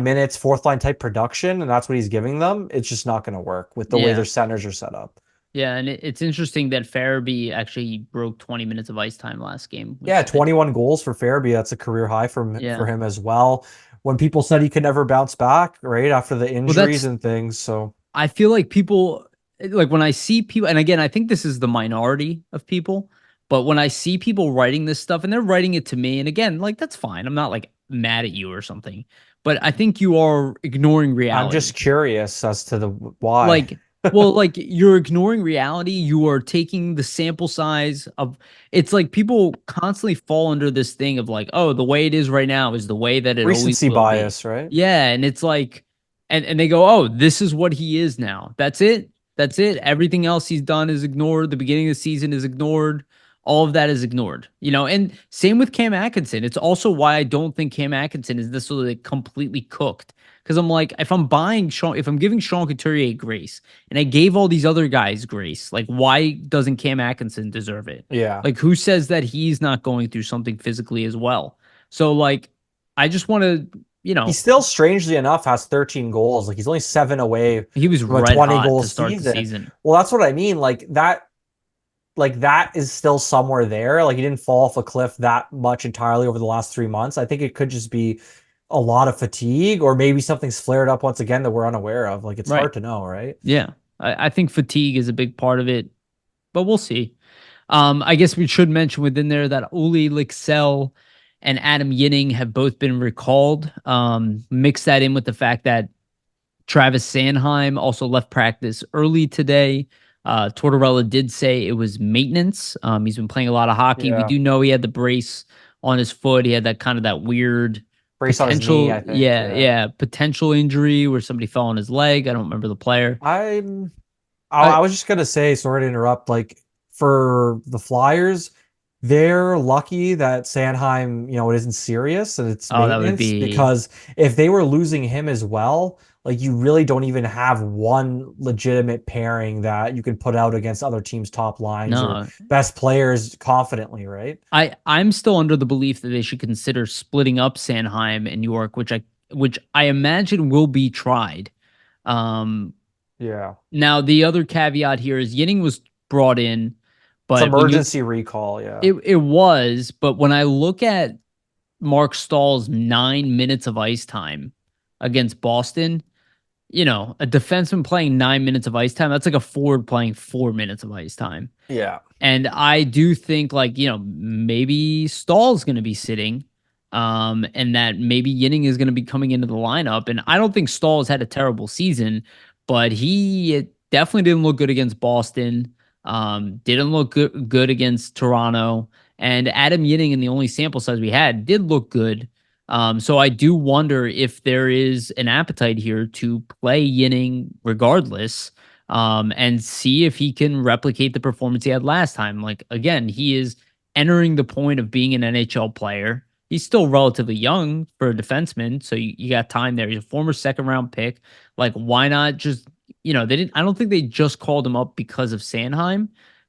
minutes, fourth line type production, and that's what he's giving them, it's just not going to work with the way yeah. their centers are set up. Yeah, and it's interesting that Farabee actually broke 20 minutes of ice time last game, Yeah, which 21 goals for Farabee. That's a career high for yeah. him as well. When people said he could never bounce back, right, after the Well, injuries that's and things. So I feel like people like when I see people, and again, I think this is the minority of people, but when I see people writing this stuff and they're writing it to me, and again, like that's fine. I'm not like mad at you or something, but I think you are ignoring I'm just reality. curious as to the why. Like, well, like you're ignoring reality. You are taking the sample size of it's like people constantly fall under this thing of like, oh, the way it is right now is the way that it always Recency will be. bias, right? Yeah. And it's like, and they go, oh, this is what he is now. That's it. That's it. Everything else he's done is ignored. The beginning of the season is ignored. all of that is ignored, and same with Cam Atkinson. It's also why I don't think Cam Atkinson is necessarily completely cooked. Because I'm like, if I'm giving Sean Couturier grace, and I gave all these other guys grace, like why doesn't Cam Atkinson deserve it? Yeah. Like who says that he's not going through something physically as well? So like, I just want to, He still, strangely enough, has 13 goals. Like he's only 7 away he was from a red 20 hot goal to start the season. season. Well, that's what I mean. Like that is still somewhere there. Like he didn't fall off a cliff that much entirely over the last 3 months. I think it could just be a lot of fatigue, or maybe something's flared up once again that we're unaware of. Like it's Right. hard to know, right? Yeah. I think fatigue is a big part of it, but we'll see. I guess we should mention within there that Uli Lixell and Adam Yinning have both been recalled. Mix that in with the fact that Travis Sanheim also left practice early today. Tortorella did say it was maintenance. He's been playing a lot of hockey. We Yeah. do know he had the brace on his foot. He had that kind of that weird Brace on his knee, potential, I think. yeah, Yeah. yeah, potential injury where somebody fell on his leg. I don't remember the player. I'm I I was just gonna say, sorry to interrupt, like for the Flyers, they're lucky that Sanheim, it isn't serious and it's Oh, that would maintenance, be because if they were losing him as well, like you really don't even have one legitimate pairing that you can put out against other teams' top lines or no. best players confidently, right? I'm still under the belief that they should consider splitting up Sanheim and York, which I imagine will be tried. Um, Yeah. Now the other caveat here is Yinning was brought in, It's but emergency recall, yeah. it was, but when I look at Mark Stahl's 9 minutes of ice time against Boston, a defenseman playing 9 minutes of ice time, that's like a forward playing 4 minutes of ice time. Yeah. And I do think like, maybe Stahl's going to be sitting, and that maybe Yinning is going to be coming into the lineup. And I don't think Stahl has had a terrible season, but he definitely didn't look good against Boston. Didn't look good against Toronto. And Adam Yinning, in the only sample size we had, did look good. So I do wonder if there is an appetite here to play Yinning regardless, and see if he can replicate the performance he had last time. Like, again, he is entering the point of being an NHL player. He's still relatively young for a defenseman, so you got time there. He's a former second round pick. Like, why not just, they didn't, I don't think they just called him up because of Sanheim,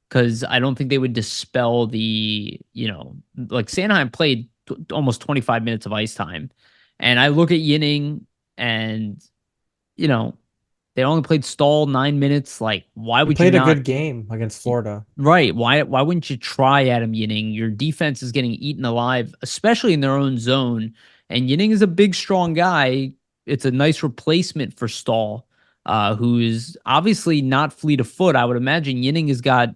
because I don't think they would dispel the, like Sanheim played almost 25 minutes of ice time. And I look at Yinning and, you know, they only played Stahl 9 minutes. Like, why He would you played a not? good game against Florida. Right. Why wouldn't you try Adam Yinning? Your defense is getting eaten alive, especially in their own zone. And Yinning is a big, strong guy. It's a nice replacement for Stahl, who is obviously not fleet of foot. I would imagine Yinning has got,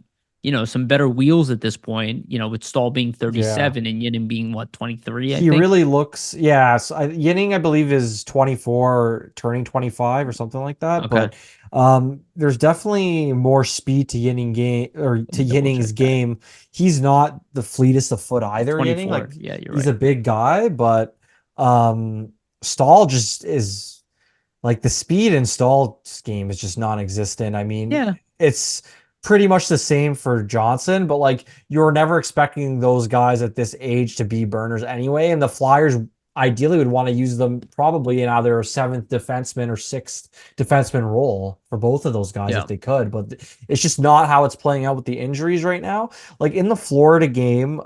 some better wheels at this point, with Stahl being Yeah. 37 and Yinning being what, 23, I He think. really looks, yeah. So Yinning, I believe, is 24, turning 25 or something like that. Okay. But there's definitely more speed to Let me double check Yinning's that. game. He's not the fleetest of foot either, Yinning. 24. Like Yeah, you're he's a right. big guy, but Stahl just is like the speed in Stahl's game is just non-existent. I mean, Yeah. it's pretty much the same for Johnson, but like you're never expecting those guys at this age to be burners anyway. And the Flyers ideally would want to use them probably in either a seventh defenseman or sixth defenseman role for both of those guys if Yeah. they could. But it's just not how it's playing out with the injuries right now. Like in the Florida game,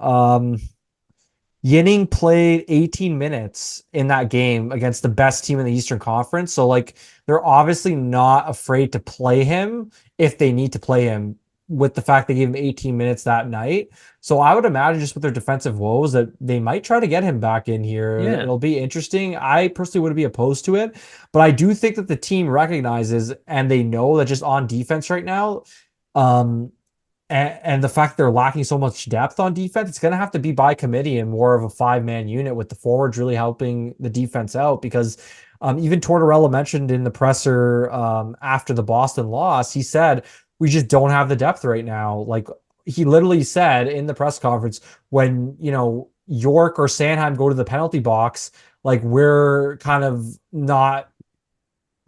Yinning played 18 minutes in that game against the best team in the Eastern Conference. So, like, they're obviously not afraid to play him if they need to play him with the fact they gave him 18 minutes that night. So, I would imagine just with their defensive woes that they might try to get him back in here. Yeah. It'll be interesting. I personally wouldn't be opposed to it, but I do think that the team recognizes and they know that just on defense right now, um, and the fact they're lacking so much depth on defense, it's going to have to be by committee and more of a five-man unit with the forwards really helping the defense out because even Tortorella mentioned in the presser after the Boston loss, he said, we just don't have the depth right now. Like he literally said in the press conference, when, York or Sanheim go to the penalty box, like we're kind of not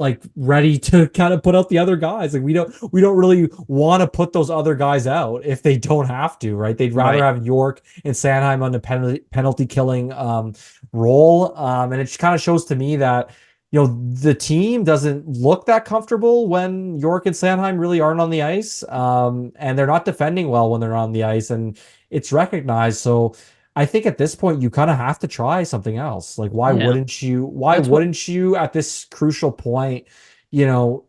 like ready to kind of put out the other guys. Like we don't really want to put those other guys out if they don't have to, right? They'd rather Right. have York and Sanheim on the penalty killing role. And it just kind of shows to me that the team doesn't look that comfortable when York and Sanheim really aren't on the ice. And they're not defending well when they're on the ice, and it's recognized. So I think at this point you kind of have to try something else. Like why Yeah. wouldn't you? Why That's what wouldn't you at this crucial point,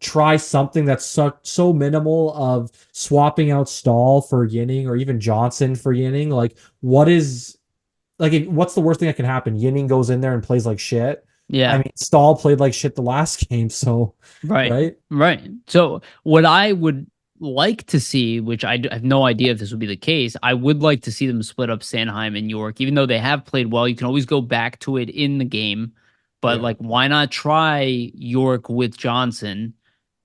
try something that's so minimal of swapping out Stahl for Yinning or even Johnson for Yinning? Like what's the worst thing that can happen? Yinning goes in there and plays like shit. I yeah. mean, Stahl played like shit the last game, so Right. right? Right. So what I would like to see, which have no idea if this would be the case, I would like to see them split up Sanheim and York, even though they have played well. You can always go back to it in the game, but Yeah. like, why not try York with Johnson?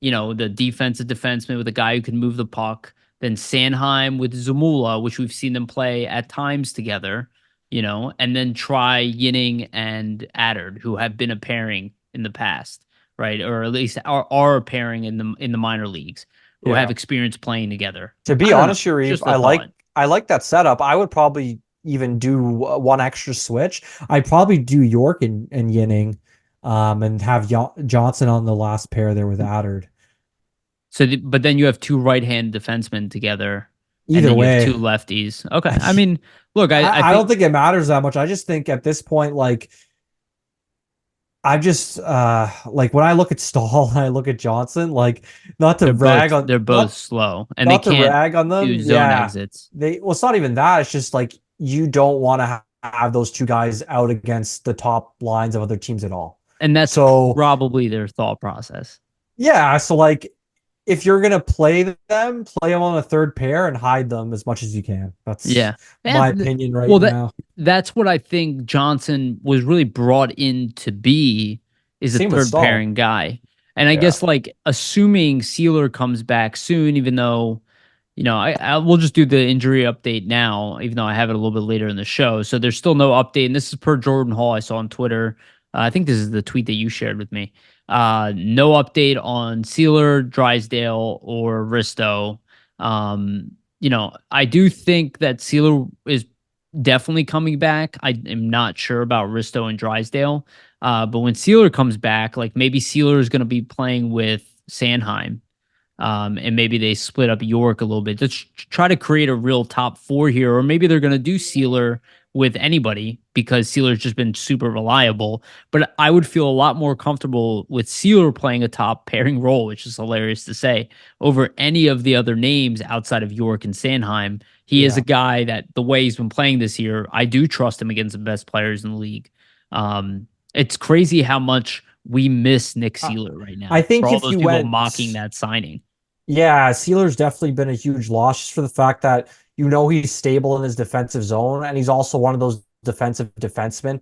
The defensive defenseman with a guy who can move the puck. Then Sanheim with Zamula, which we've seen them play at times together. And then try Yinning and Addard, who have been a pairing in the past, right? Or at least are pairing in the minor leagues, who have Yeah. experience playing together. To be I don't know, honest, Yariv, just a I like thought. I like that setup. I would probably even do one extra switch. I'd probably do York and Yinning, and have Johnson on the last pair there with Addard. So, but then you have two right-hand defensemen together, and Either then you have way, two lefties. Okay, I mean, look, I I don't think think it matters that much. I just think at this point, like I just like when I look at Stahl and I look at Johnson, like not to they're both rag on they're both not slow, and they not to can't rag on do them. zone Yeah. exits, It's not even that. It's just like you don't want to have those two guys out against the top lines of other teams at all. and that's So, probably their thought process. yeah, so like if you're gonna play them on a third pair and hide them as much as you can. That's Yeah. my And opinion right well, now. that's what I think Johnson was really brought in to be, is a Same with third Stahl. pairing guy. And I Yeah. guess, like, assuming Sealer comes back soon, even though, I will just do the injury update now, even though I have it a little bit later in the show. So there's still no update. And this is per Jordan Hall I saw on Twitter. I think this is the tweet that you shared with me. No update on Sealer, Drysdale, or Risto. I do think that Sealer is definitely coming back. I am not sure about Risto and Drysdale. But when Sealer comes back, like, maybe Sealer is going to be playing with Sanheim, and maybe they split up York a little bit to try to create a real top four here, or maybe they're going to do Sealer with anybody because Sealer's just been super reliable. But I would feel a lot more comfortable with Sealer playing a top pairing role, which is hilarious to say, over any of the other names outside of York and Sanheim. He is a Yeah. guy that, the way he's been playing this year, I do trust him against the best players in the league. It's crazy how much we miss Nick I, Sealer right I now, for think all if those you people mocking went that signing. Yeah, Sealer's definitely been a huge loss just for the fact that he's stable in his defensive zone, and he's also one of those defensive defensemen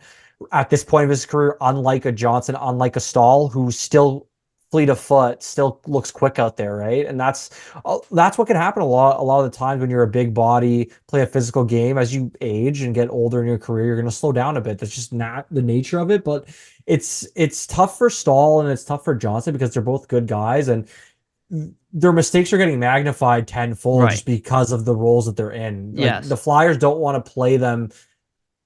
at this point of his career, unlike a Johnson, unlike a Stahl, who's still fleet of foot, still looks quick out there, right? And that's what can happen a lot of the times when you're a big body, play a physical game. As you age and get older in your career, you're going to slow down a bit. That's just not the nature of it. But it's tough for Stahl and it's tough for Johnson because they're both good guys, and their mistakes are getting magnified tenfold Right. just because of the roles that they're in. Like the Yes. Flyers don't want to play them,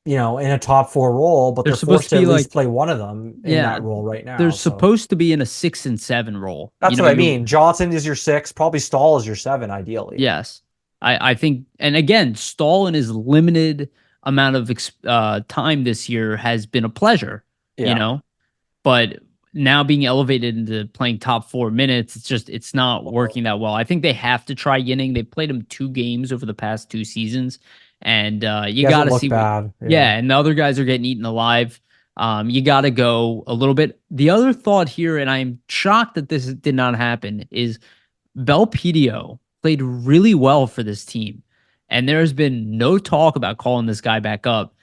in a top four role, but They're they're supposed forced to to be at least like, play one of them in yeah, that role right they're now. So supposed to be in a 6 and 7 role. that's what I mean. Johnson is your six, probably Stahl is your seven, ideally. Yes. I think, and again, Stahl in his limited amount of time this year has been a pleasure, you Yeah. know, but now being elevated into playing top 4 minutes, it's not working that well. I think they have to try Yinning. They played him 2 games over the past 2 seasons, and He you got hasn't to looked see what, bad. Yeah. yeah, and the other guys are getting eaten alive. You got to go a little bit. The other thought here, and I'm shocked that this did not happen, is Belpedio played really well for this team, and there has been no talk about calling this guy back up.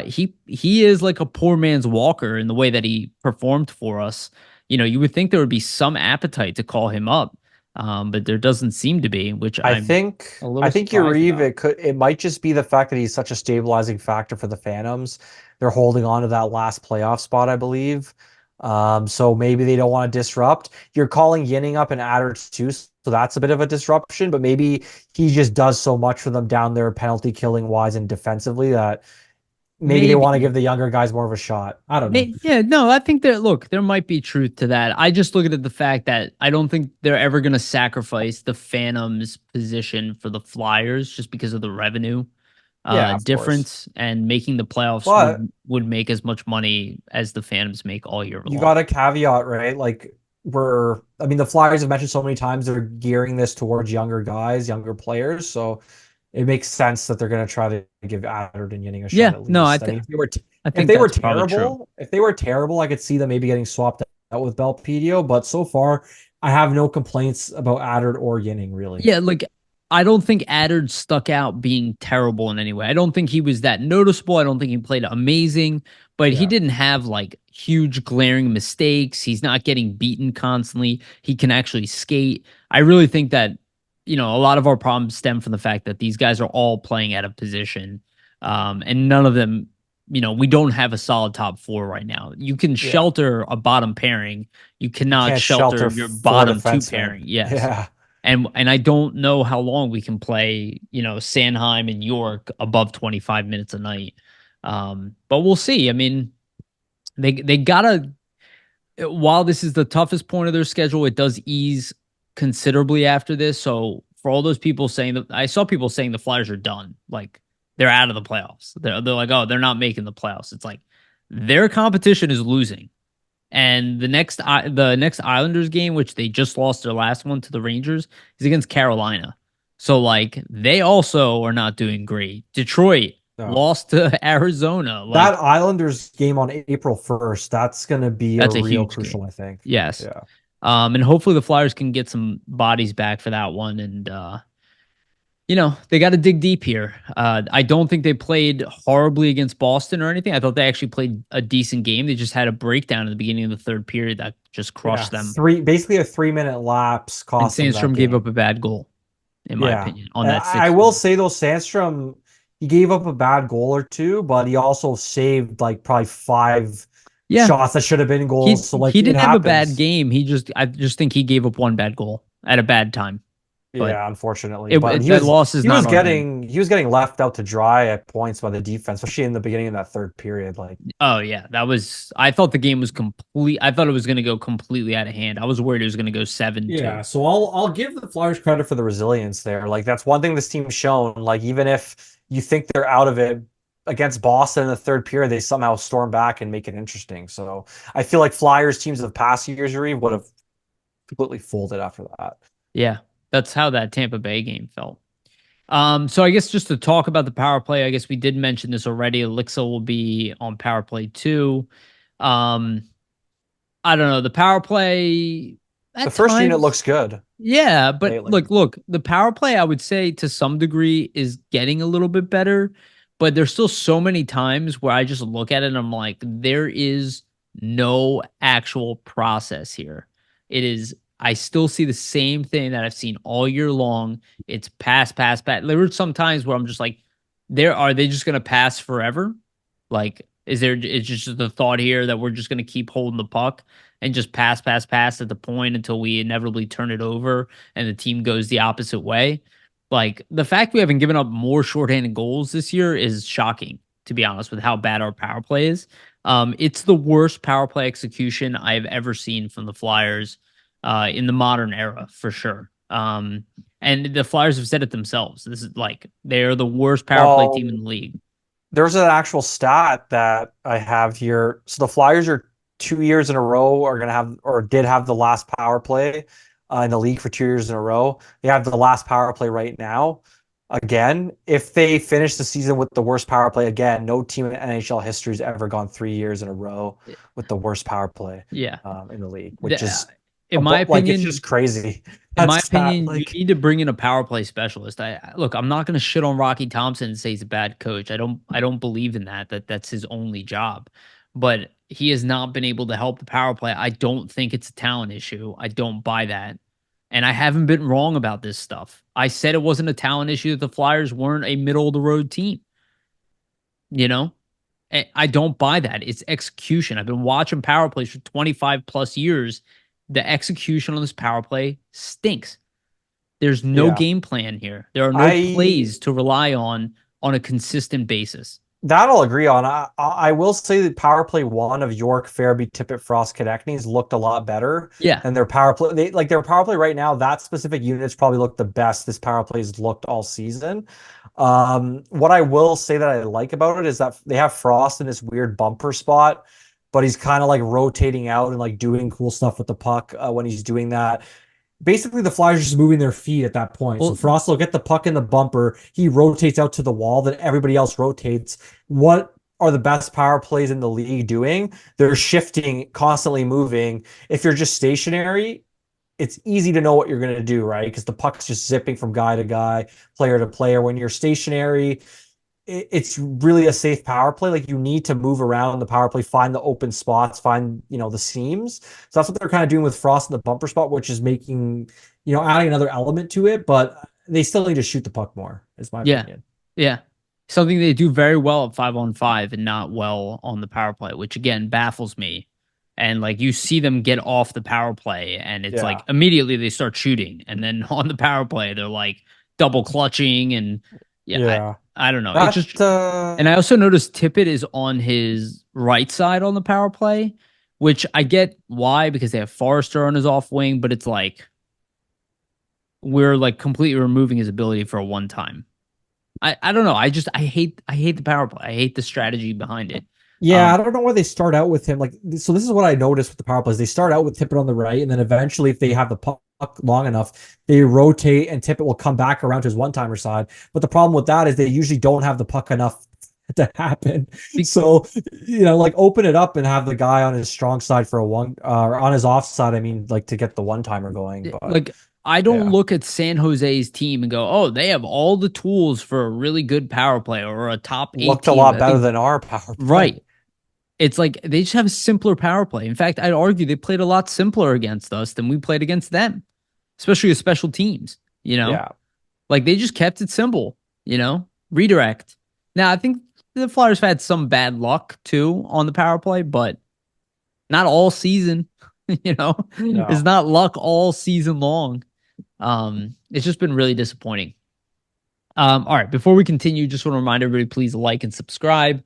He is like a poor man's Walker in the way that he performed for us. You would think there would be some appetite to call him up, but there doesn't seem to be, which I I'm think a I little think surprised Yariv, about. it might just be the fact that he's such a stabilizing factor for the Phantoms. They're holding on to that last playoff spot, I believe. So maybe they don't want to disrupt. You're calling Yinning up and Adder too, so that's a bit of a disruption, but maybe he just does so much for them down there penalty killing wise and defensively that maybe they want to Maybe. give the younger guys more of a shot. I don't know. Yeah, no, I think that look, there might be truth to that. I just look at the fact that I don't think they're ever going to sacrifice the Phantoms position for the Flyers just because of the revenue Yeah, of course. difference, and making the playoffs But would make as much money as the Phantoms make all year you long. got a caveat, right? Like I mean, the Flyers have mentioned so many times they're gearing this towards younger guys, younger players. So it makes sense that they're going to try to give Adder and Yinning a shot Yeah, at no, least. I mean, I if think they were that's probably true. terrible, I could see them maybe getting swapped out with Belpedio. But so far, I have no complaints about Adder or Yinning, really. Yeah, like I don't think Addard stuck out being terrible in any way. I don't think he was that noticeable. I don't think he played amazing, but he Yeah, didn't have like huge glaring mistakes. He's not getting beaten constantly. He can actually skate. I really think that, a lot of our problems stem from the fact that these guys are all playing out of position. And none of them, we don't have a solid top four right now. You can yeah. shelter a bottom pairing. You You cannot can't shelter shelter your four bottom two defensemen. pairing. Yes. Yeah. And I don't know how long we can play, Sanheim and York above 25 minutes a night. But we'll see. I mean, they gotta, while this is the toughest point of their schedule, it does ease considerably after this. So for all those people saying that, I saw people saying the Flyers are done, like they're out of the playoffs. They're like, oh, they're not making the playoffs. It's like their competition is losing. And the next Islanders game, which they just lost their last one to the Rangers, is against Carolina. So like they also are not doing great. Detroit No. lost to Arizona. That Like Islanders game on April 1st, that's going to be a that's a real huge game. crucial, I think. Yes. Yeah. And hopefully the Flyers can get some bodies back for that one. And they got to dig deep here. I don't think they played horribly against Boston or anything. I thought they actually played a decent game. They just had a breakdown at the beginning of the third period that just Yeah. crushed them. Basically a 3 minute lapse And cost them that Sandstrom gave up game. a bad goal, in my Yeah. opinion, on that I sixth will goal. say though, Sandstrom, he gave up a bad goal or two, but he also saved like probably five Yeah, shots that should have been goals. he So like he it didn't have a bad happens. game. I just think he gave up one bad goal at a bad time. But Yeah, unfortunately. But that loss is not on him. he was getting left out to dry at points by the defense, especially in the beginning of that third period. Like Oh yeah, that was. I thought the game was complete. I thought it was going to go completely out of hand. I was worried it was going to go 7-2. yeah, so I'll give the Flyers credit for the resilience there. Like that's one thing this team's shown. Like even if you think they're out of it against Boston in the third period, they somehow storm back and make it interesting. So I feel like Flyers teams of past years, Yariv, would have completely folded after that. Yeah, that's how that Tampa Bay game felt. So I guess just to talk about the power play, I guess we did mention this already. Elixir will be on power play too. Um, I don't know. The power play The at first unit times, looks good yeah, but lately. look, the power play I would say to some degree is getting a little bit better, but there's still so many times where I just look at it and I'm like, there is no actual process here. It is, I still see the same thing that I've seen all year long. It's pass, pass, pass. There were some times where I'm just like, are they just gonna pass forever? Like, is just the thought here that we're just gonna keep holding the puck and just pass, pass, pass at the point until we inevitably turn it over and the team goes the opposite way. Like the fact we haven't given up more shorthanded goals this year is shocking, to be honest, with how bad our power play is. It's the worst power play execution I've ever seen from the Flyers in the modern era, for sure. And the Flyers have said it themselves. This is like they're the worst power play team in Well, the league. there's an actual stat that I have here. So the Flyers are 2 years in a row are going to have or did have the last power play in the league for 2 years in a row. They have the last power play right now. Again, if they finish the season with the worst power play again, no team in NHL history has ever gone 3 years in a row with the worst power play Yeah. in the league, which The, is in my like it's just opinion, crazy. in my That's that opinion, you like need to bring in a power play specialist. Look, I'm not going to shit on Rocky Thompson and say he's a bad coach. I don't believe in that. That's his only job. But he has not been able to help the power play. I don't think it's a talent issue. I don't buy that. And I haven't been wrong about this stuff. I said it wasn't a talent issue that the Flyers weren't a middle of the road team, you know? I don't buy that. It's execution. I've been watching power plays for 25 plus years. The execution on this power play stinks. There's no Yeah. game plan here. There are no I plays to rely on a consistent basis. That I'll agree on. I will say that power play one of York, Farabee, Tippett, Frost, Konechny's looked a lot better. Yeah. And their power play, their power play right now, that specific unit's probably looked the best this power play has looked all season. What I will say that I like about it is that they have Frost in this weird bumper spot, but he's kind of like rotating out and like doing cool stuff with the puck when he's doing that. Basically the Flyers are just moving their feet at that point. So Well, Frost will get the puck in the bumper. He rotates out to the wall, then everybody else rotates. What are the best power plays in the league doing? They're shifting, constantly moving. If you're just stationary, it's easy to know what you're going to do, right? Because the puck's just zipping from guy to guy, player to player. When you're stationary, it's really a safe power play. Like you need to move around the power play, find the open spots, find, the seams. So that's what they're kind of doing with Frost in the bumper spot, which is making, adding another element to it, but they still need to shoot the puck more, is my yeah. opinion. Yeah. Something they do very well at 5-on-5 and not well on the power play, which again baffles me. And like you see them get off the power play and it's like Yeah. immediately they start shooting. And then on the power play, they're like double clutching and yeah, Yeah. I don't know. It That just and I also noticed Tippett is on his right side on the power play, which I get why, because they have Forrester on his off wing, but it's like we're like completely removing his ability for a one time. I don't know. I hate the power play. I hate the strategy behind it. Yeah, I Um don't know why they start out with him. Like, so this is what I noticed with the power plays. They start out with Tippett on the right, and then eventually, if they have the puck long enough, they rotate, and Tippett will come back around to his one-timer side. But the problem with that is they usually don't have the puck enough to happen. be, So, like open it up and have the guy on his strong side for a one, or on his off side. I mean, like to get the one-timer going. But like I don't yeah, look at San Jose's team and go, "Oh, they have all the tools for a really good power play or a top 8 looked a team." lot I better think than our power play. right. It's like they just have a simpler power play. In fact, I'd argue they played a lot simpler against us than we played against them, especially with special teams, you know? Yeah. Like they just kept it simple, redirect. Now, I think the Flyers have had some bad luck too on the power play, but not all season, It's No. not luck all season long. It's just been really disappointing. All right, before we continue, just want to remind everybody, please like and subscribe.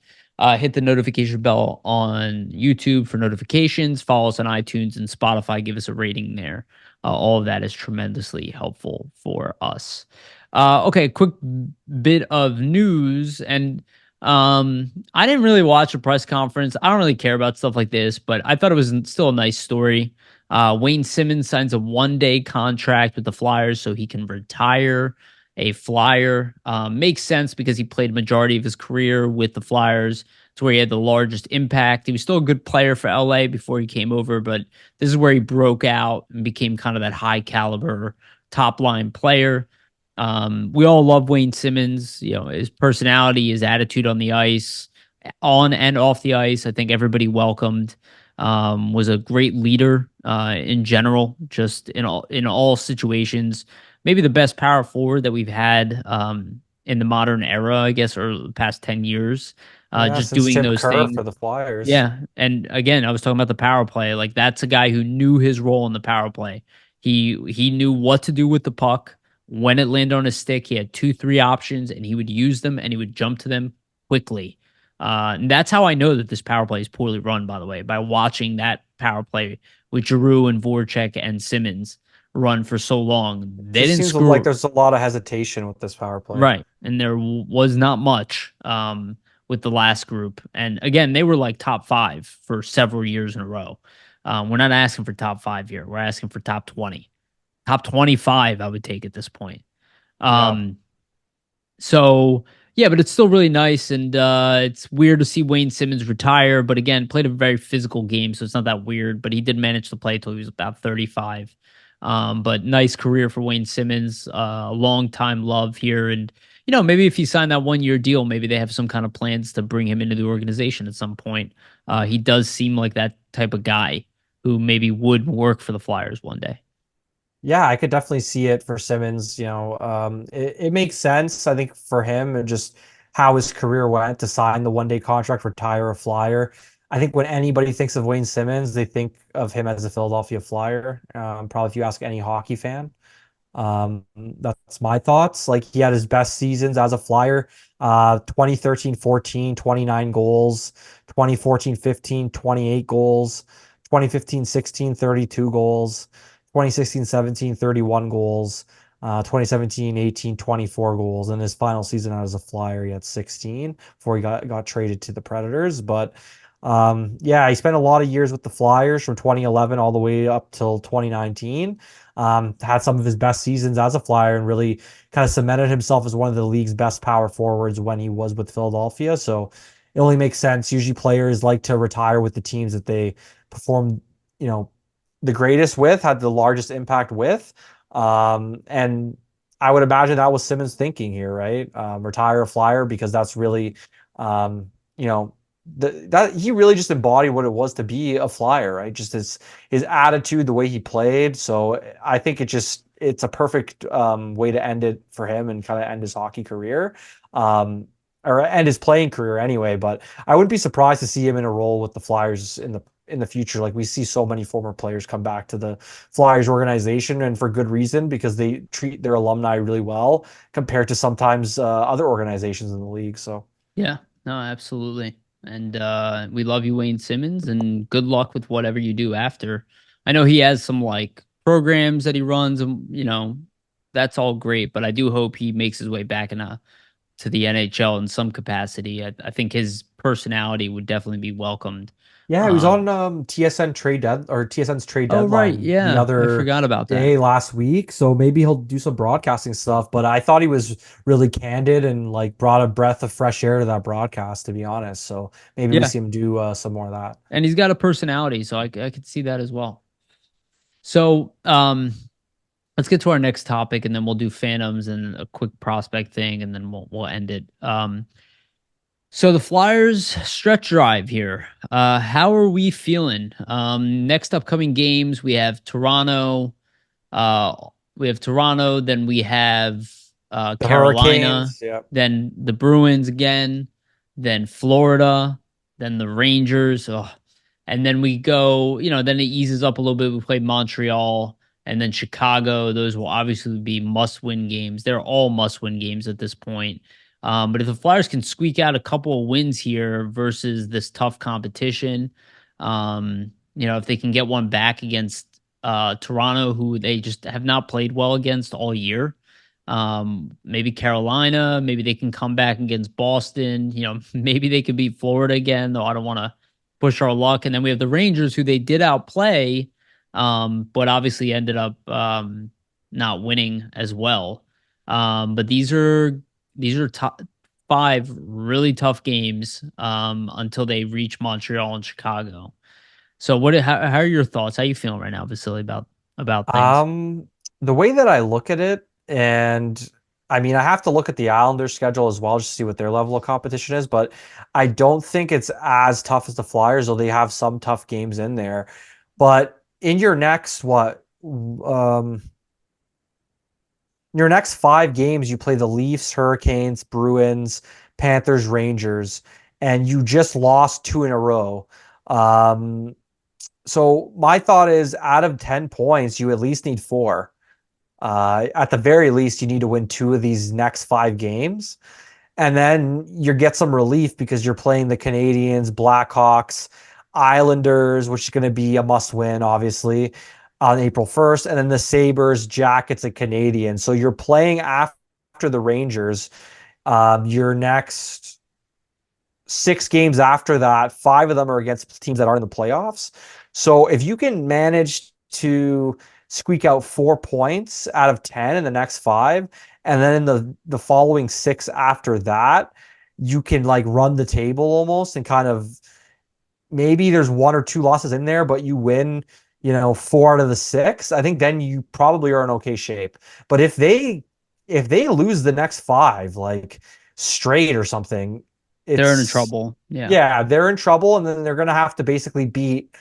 Hit the notification bell on YouTube for notifications. Follow us on iTunes and Spotify. Give us a rating there. All of that is tremendously helpful for us. Okay, quick bit of news. And I didn't really watch a press conference. I don't really care about stuff like this, but I thought it was still a nice story. Wayne Simmons signs a 1-day contract with the Flyers so he can retire a Flyer. Makes sense because he played majority of his career with the Flyers. It's where he had the largest impact. He was still a good player for LA before he came over, but this is where he broke out and became kind of that high caliber top line player. We all love Wayne Simmons, his personality, his attitude on the ice, on and off the ice. I think everybody welcomed. Was a great leader in general, just in all situations. Maybe the best power forward that we've had in the modern era, I guess, or the past 10 years. Yeah, Just since doing Chip those Kerr things. for the Flyers. Yeah. And again, I was talking about the power play. Like that's a guy who knew his role in the power play. He knew what to do with the puck. When it landed on his stick, he had 2, 3 options and he would use them and he would jump to them quickly. And that's how I know that this power play is poorly run, by the way, by watching that power play with Giroux and Voracek and Simmons run for so long. It They just didn't seems like screw there's a lot of hesitation with this power play. right, and there was not much with the last group. And again, they were like top 5 for several years in a row. We're not asking for top 5 here. We're asking for top 20, top 25. I would take at this point. Yeah. Um, so yeah, but it's still really nice, and it's weird to see Wayne Simmons retire. But again, played a very physical game, so it's not that weird. But he did manage to play till he was about 35. But nice career for Wayne Simmons. Long time love here, and maybe if he signed that 1-year deal, maybe they have some kind of plans to bring him into the organization at some point. He does seem like that type of guy who maybe would work for the Flyers one day. Yeah, I could definitely see it for Simmons. It makes sense, I think, for him and just how his career went to sign the 1 day contract, retire a Flyer. I think when anybody thinks of Wayne Simmons, they think of him as a Philadelphia Flyer. Probably if you ask any hockey fan. That's my thoughts. Like he had his best seasons as a Flyer, 2013-14, 29 goals, 2014-15, 28 goals, 2015-16, 32 goals, 2016-17, 31 goals, 2017-18, 24 goals. In his final season as a Flyer, he had 16 before he got traded to the Predators. But yeah, he spent a lot of years with the Flyers from 2011 all the way up till 2019. Had some of his best seasons as a Flyer and really kind of cemented himself as one of the league's best power forwards when he was with Philadelphia. So it only makes sense. Usually players like to retire with the teams that they perform, you know, the greatest with, had the largest impact with. And I would imagine that was Simmons' thinking here, right? Retire a Flyer because that's really, you know, that he really just embodied what it was to be a Flyer, right? Just his attitude, the way he played. So I think it's a perfect way to end it for him and kind of end his hockey career, or end his playing career anyway. But I wouldn't be surprised to see him in a role with the Flyers in the future. Like we see so many former players come back to the Flyers organization, and for good reason, because they treat their alumni really well compared to sometimes other organizations in the league. So. Yeah, no, absolutely. And we love you, Wayne Simmons, and good luck with whatever you do after. I know he has some like programs that he runs, and that's all great. But I do hope he makes his way back to the NHL in some capacity. I think his personality would definitely be welcomed. Yeah, he was Um, on TSN's trade oh right, deadline the yeah, I other forgot about that. day last week. So maybe he'll do some broadcasting stuff. But I thought he was really candid and like brought a breath of fresh air to that broadcast, to be honest. So maybe we Yeah, see him do some more of that. and he's got a personality, so I could see that as well. So, let's get to our next topic, and then we'll do Phantoms and a quick prospect thing, and then we'll end it. So the Flyers stretch drive here. How are we feeling? Next upcoming games, we have Toronto. Uh, we have Toronto. Then we have The Carolina. Hurricanes, yeah. Then the Bruins again. Then Florida. Then the Rangers. Oh. And then we go. Then it eases up a little bit. We play Montreal and then Chicago. Those will obviously be must-win games. They're all must-win games at this point. But if the Flyers can squeak out a couple of wins here versus this tough competition, if they can get one back against Toronto, who they just have not played well against all year, maybe Carolina, maybe they can come back against Boston. Maybe they could beat Florida again, though I don't want to push our luck. And then we have the Rangers, who they did outplay, but obviously ended up not winning as well. But these are top five really tough games until they reach Montreal and Chicago. So how are your thoughts? How are you feeling right now, Vasily, about things? Um, the way that I look at it, and I mean, I have to look at the Islanders schedule as well just to see what their level of competition is, but I don't think it's as tough as the Flyers, though they have some tough games in there. But in your next your next 5 games, you play the Leafs, Hurricanes, Bruins, Panthers, Rangers, and you just lost 2 in a row. Um, so my thought is out of 10 points, you at least need 4. At the very least, you need to win 2 of these next 5 games. And then you get some relief because you're playing the Canadians, Blackhawks, Islanders, which is going to be a must win, obviously, on April 1st. And then the Sabres, Jackets, and Canadians. So you're playing after the Rangers. Your next 6 games after that, 5 of them are against teams that are in the playoffs. So if you can manage to squeak out 4 points out of 10 in the next 5, and then in the following 6 after that, you can like run the table almost and kind of maybe there's 1 or 2 losses in there, but you win, 4 out of the 6. I think then you probably are in okay shape. But if they lose the next 5 like straight or something, They're in it's trouble. Yeah. yeah, they're in trouble, and then they're gonna have to basically beat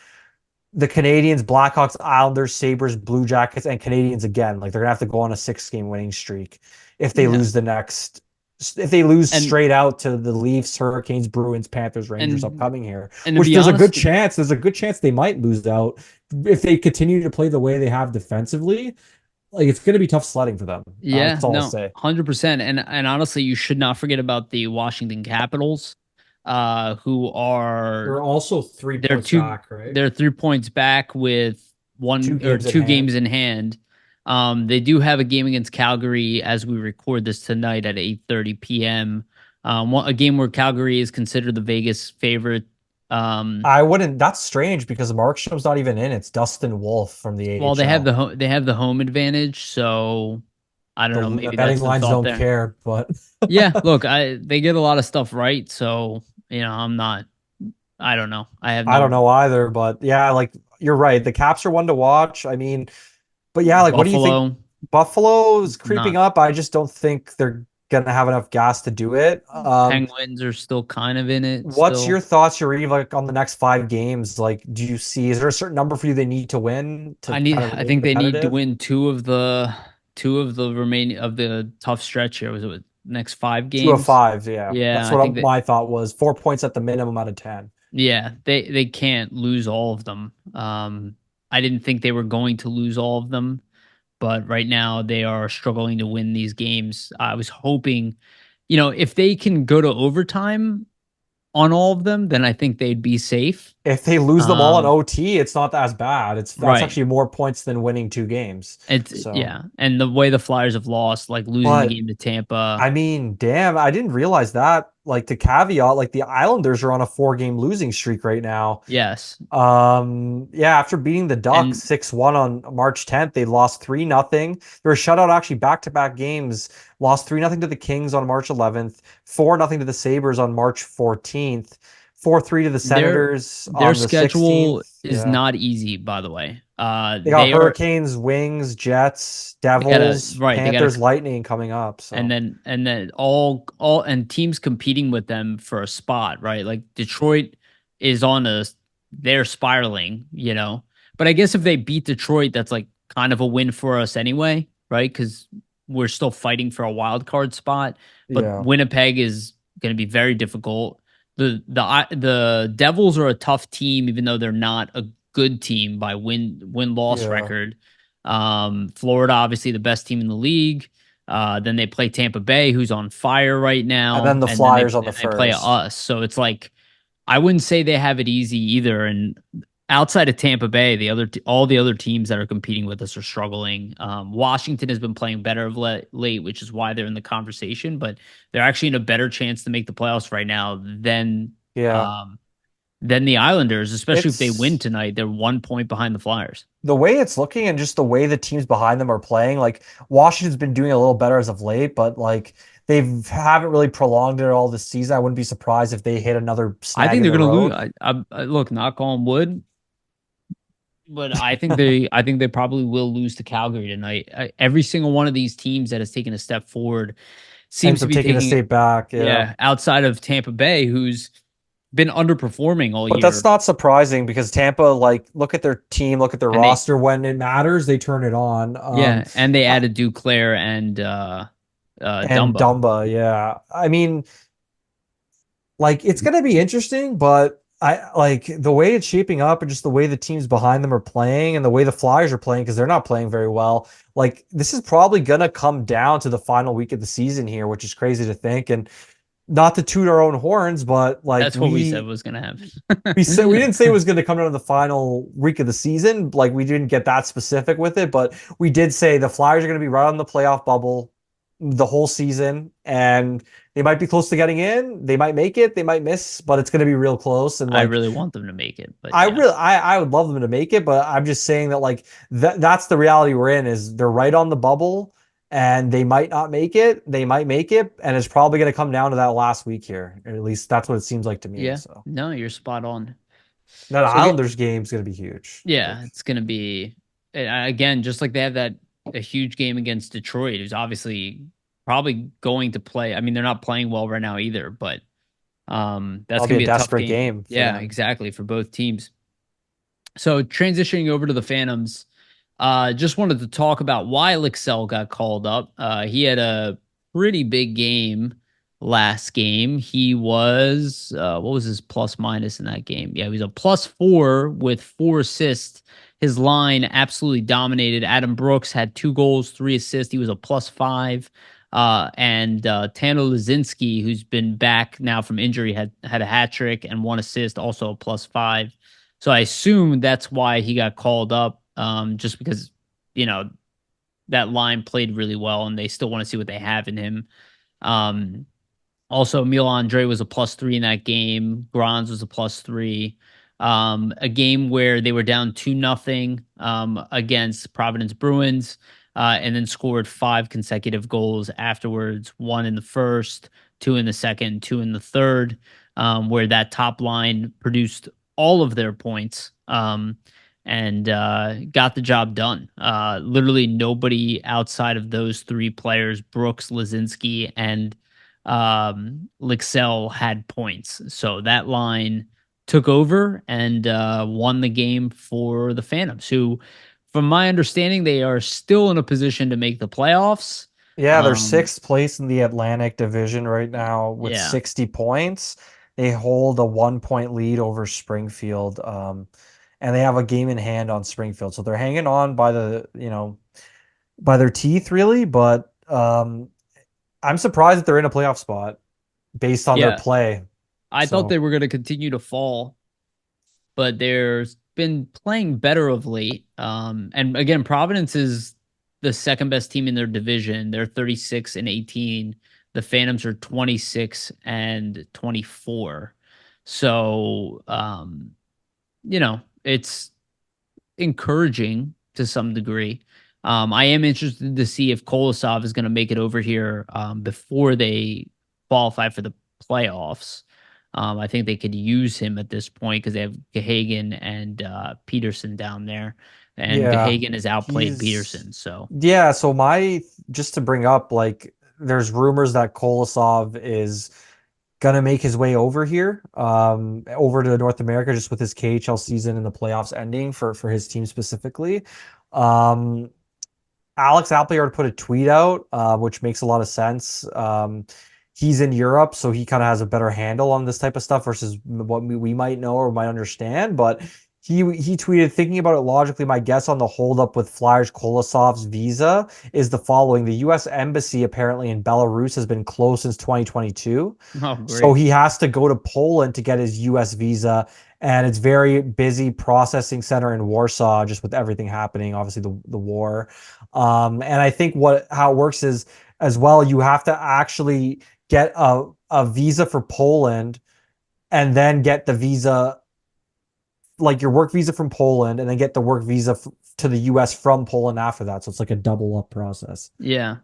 the Canadians, Blackhawks, Islanders, Sabres, Blue Jackets, and Canadians again. Like they're gonna have to go on a 6-game winning streak if they Yeah. lose the next if they lose And straight out to the Leafs, Hurricanes, Bruins, Panthers, Rangers and upcoming here, and to which be honest, there's a good chance they might lose out if they continue to play the way they have defensively. Like it's going to be tough sledding for them. yeah, That's all I'll no, say. 100%. And honestly, you should not forget about the Washington Capitals, who are They're also three they're points two back, right? they're 3 points back with Two one or games in two games hand. in hand. They do have a game against Calgary as we record this tonight at 8:30 p.m. A game where Calgary is considered the Vegas favorite. Um, I wouldn't. That's strange because Markstrom's not even in. It's Dustin Wolf from the well, AHL. they have the home advantage, so I don't know. The Maybe betting that's the lines thought don't there. care, but Yeah, look, they get a lot of stuff right, so I'm not. I don't know. I have I don't no know either. But yeah, like you're right. The Caps are one to watch. I mean, but yeah, like what do you think? Buffalo. Buffalo's creeping Not up. I just don't think they're gonna have enough gas to do it. Penguins are still kind of in it What's your still. thoughts, Yariv, like on the next 5 games? Like, do you see is there a certain number for you they need to win to kind of I remain think they need to competitive? win two of the remaining of the tough stretch here. Was it next five Two of games? five, yeah. Yeah, That's I think that my thought was. 4 points at the minimum out of 10. yeah, they can't lose all of them. I didn't think they were going to lose all of them, but right now they are struggling to win these games. I was hoping, if they can go to overtime on all of them, then I think they'd be safe. If they lose them all in Um, OT, it's not as bad. That's right. actually more points than winning 2 games. It's So, yeah, and the way the Flyers have lost, like losing the but game to Tampa. I mean, damn, I didn't realize that. Like to caveat, like the Islanders are on a 4 game losing streak right now. Yes, Yeah, after beating the Ducks and 6-1 on March 10th, they lost 3-0. They were shut out actually back-to-back games. Lost 3-0 to the Kings on March 11th, 4-0 to the Sabres on March 14th, 4-3 to the their Senators their on the schedule 16th. is Yeah. not easy. By the way, They got Hurricanes, Wings, Jets, they got a Devils, right. They got a Panthers, Lightning coming up. So, and then all and teams competing with them for a spot. Right, like Detroit is on a they're spiraling. But I guess if they beat Detroit, that's like kind of a win for us anyway, right? Because we're still fighting for a wild card spot. But yeah. Winnipeg is going to be very difficult. The Devils are a tough team, even though they're not a good team by win loss Yeah. record. Florida, obviously the best team in the league. Then they play Tampa Bay, who's on fire right And then now, the and then Flyers on the they play first. us. So it's like I wouldn't say they have it easy either. And outside of Tampa Bay, all the other teams that are competing with us are struggling. Washington has been playing better of late, which is why they're in the conversation. But they're actually in a better chance to make the playoffs right now Yeah. than the Islanders, especially if they win It's tonight. They're 1 point behind the Flyers. the way it's looking and just the way the teams behind them are playing. Like Washington's been doing a little better as of late, but like they haven't really prolonged it all this season. I wouldn't be surprised if they hit another I snag think in they're the going to lose. road. Look, knock on wood, but I think they probably will lose to Calgary tonight. Every single one of these teams that has taken a step forward seems Ends to up be taking a taking, step back. Yeah. yeah, outside of Tampa Bay, who's been underperforming all But that's year, not surprising because Tampa, like, look at their team, look at their and they, roster. When it matters, they turn it on. yeah, and they Uh, added Duclair and and Dumba. Dumba, yeah. I mean, like it's going to be interesting, but I like the way it's shaping up and just the way the teams behind them are playing and the way the Flyers are playing because they're not playing very well. Like this is probably going to come down to the final week of the season here, which is crazy to think. And not to toot our own horns, but like That's what we said was going to happen. we didn't say it was going to come down to the final week of the season. Like we didn't get that specific with it, but we did say the Flyers are going to be right on the playoff bubble the whole season, and they might be close to getting in. They might make it. They might miss, but it's going to be real close. And I like really want them to make it, but yeah. I would love them to make it, but I'm just saying that like that's the reality we're in. Is they're right on the bubble. And they might not make it. They might make it, and it's probably going to come down to that last week here. Or at least that's what it seems like to me. Yeah, So no, you're spot on. that So get Islanders game is going to be huge. yeah, Like it's gonna be again just like they have that a huge game against Detroit, who's obviously probably going to play. I mean, they're not playing well right now either, but that's that'll be gonna a be a tough desperate game. game for Yeah, them. exactly for both teams. So transitioning over to the Phantoms, just wanted to talk about why Lixell got called up. He had a pretty big game. last game. He was what was his plus minus in that game? Yeah, he was a +4 with 4 assists. His line absolutely dominated. Adam Brooks had 2 goals, 3 assists. He was a +5. And Tanner Lazinski, who's been back now from injury, had a hat trick and 1 assist, also a +5. So I assume that's why he got called up, just because you know that line played really well, and they still want to see what they have in him. Um, Also, Emil Andre was a +3 in that game. Granz was a +3. A game where they were down 2-0 against Providence Bruins, and then scored 5 consecutive goals afterwards. One in the first, two in the second, two in the third, where that top line produced all of their points, and got the job done. Literally nobody outside of those three players, Brooks, Lazinski, and Lixell, had points. So that line took over and won the game for the Phantoms, who, from my understanding, they are still in a position to make the playoffs. Yeah, they're Um, sixth place in the Atlantic Division right now with yeah, 60 points. They hold a 1 point lead over Springfield. And they have a game in hand on Springfield. So they're hanging on by by their teeth, really. But I'm surprised that they're in a playoff spot based on their yeah. play. I thought So they were going to continue to fall, but there's been playing better of late. And again, Providence is the second best team in their division. They're 36-18. The Phantoms are 26-24. So, it's encouraging to some degree. I am interested to see if Kolosov is going to make it over here before they qualify for the playoffs. I think they could use him at this point because they have Gahagan and Peterson down there, and yeah, Gahagan has outplayed he's Peterson. So yeah. So my just to bring up, like, there's rumors that Kolosov is gonna make his way over here, over to North America, just with his KHL season and the playoffs ending for his team specifically. Um, Alex Appleyard put a tweet out, which makes a lot of sense. He's in Europe, so he kind of has a better handle on this type of stuff versus what we might know or might understand. But he tweeted, thinking about it logically, my guess on the holdup with Flyers Kolosov's visa is the following. The U.S. Embassy apparently in Belarus has been closed since 2022. oh, So great. he has to go to Poland to get his U.S. visa. And it's very busy processing center in Warsaw, just with everything happening, obviously the war. And I think how it works is, as well, you have to actually get a visa for Poland and then get the visa, like your work visa from Poland, and then get the work visa to the US from Poland after that. So it's like a double up process. Yeah,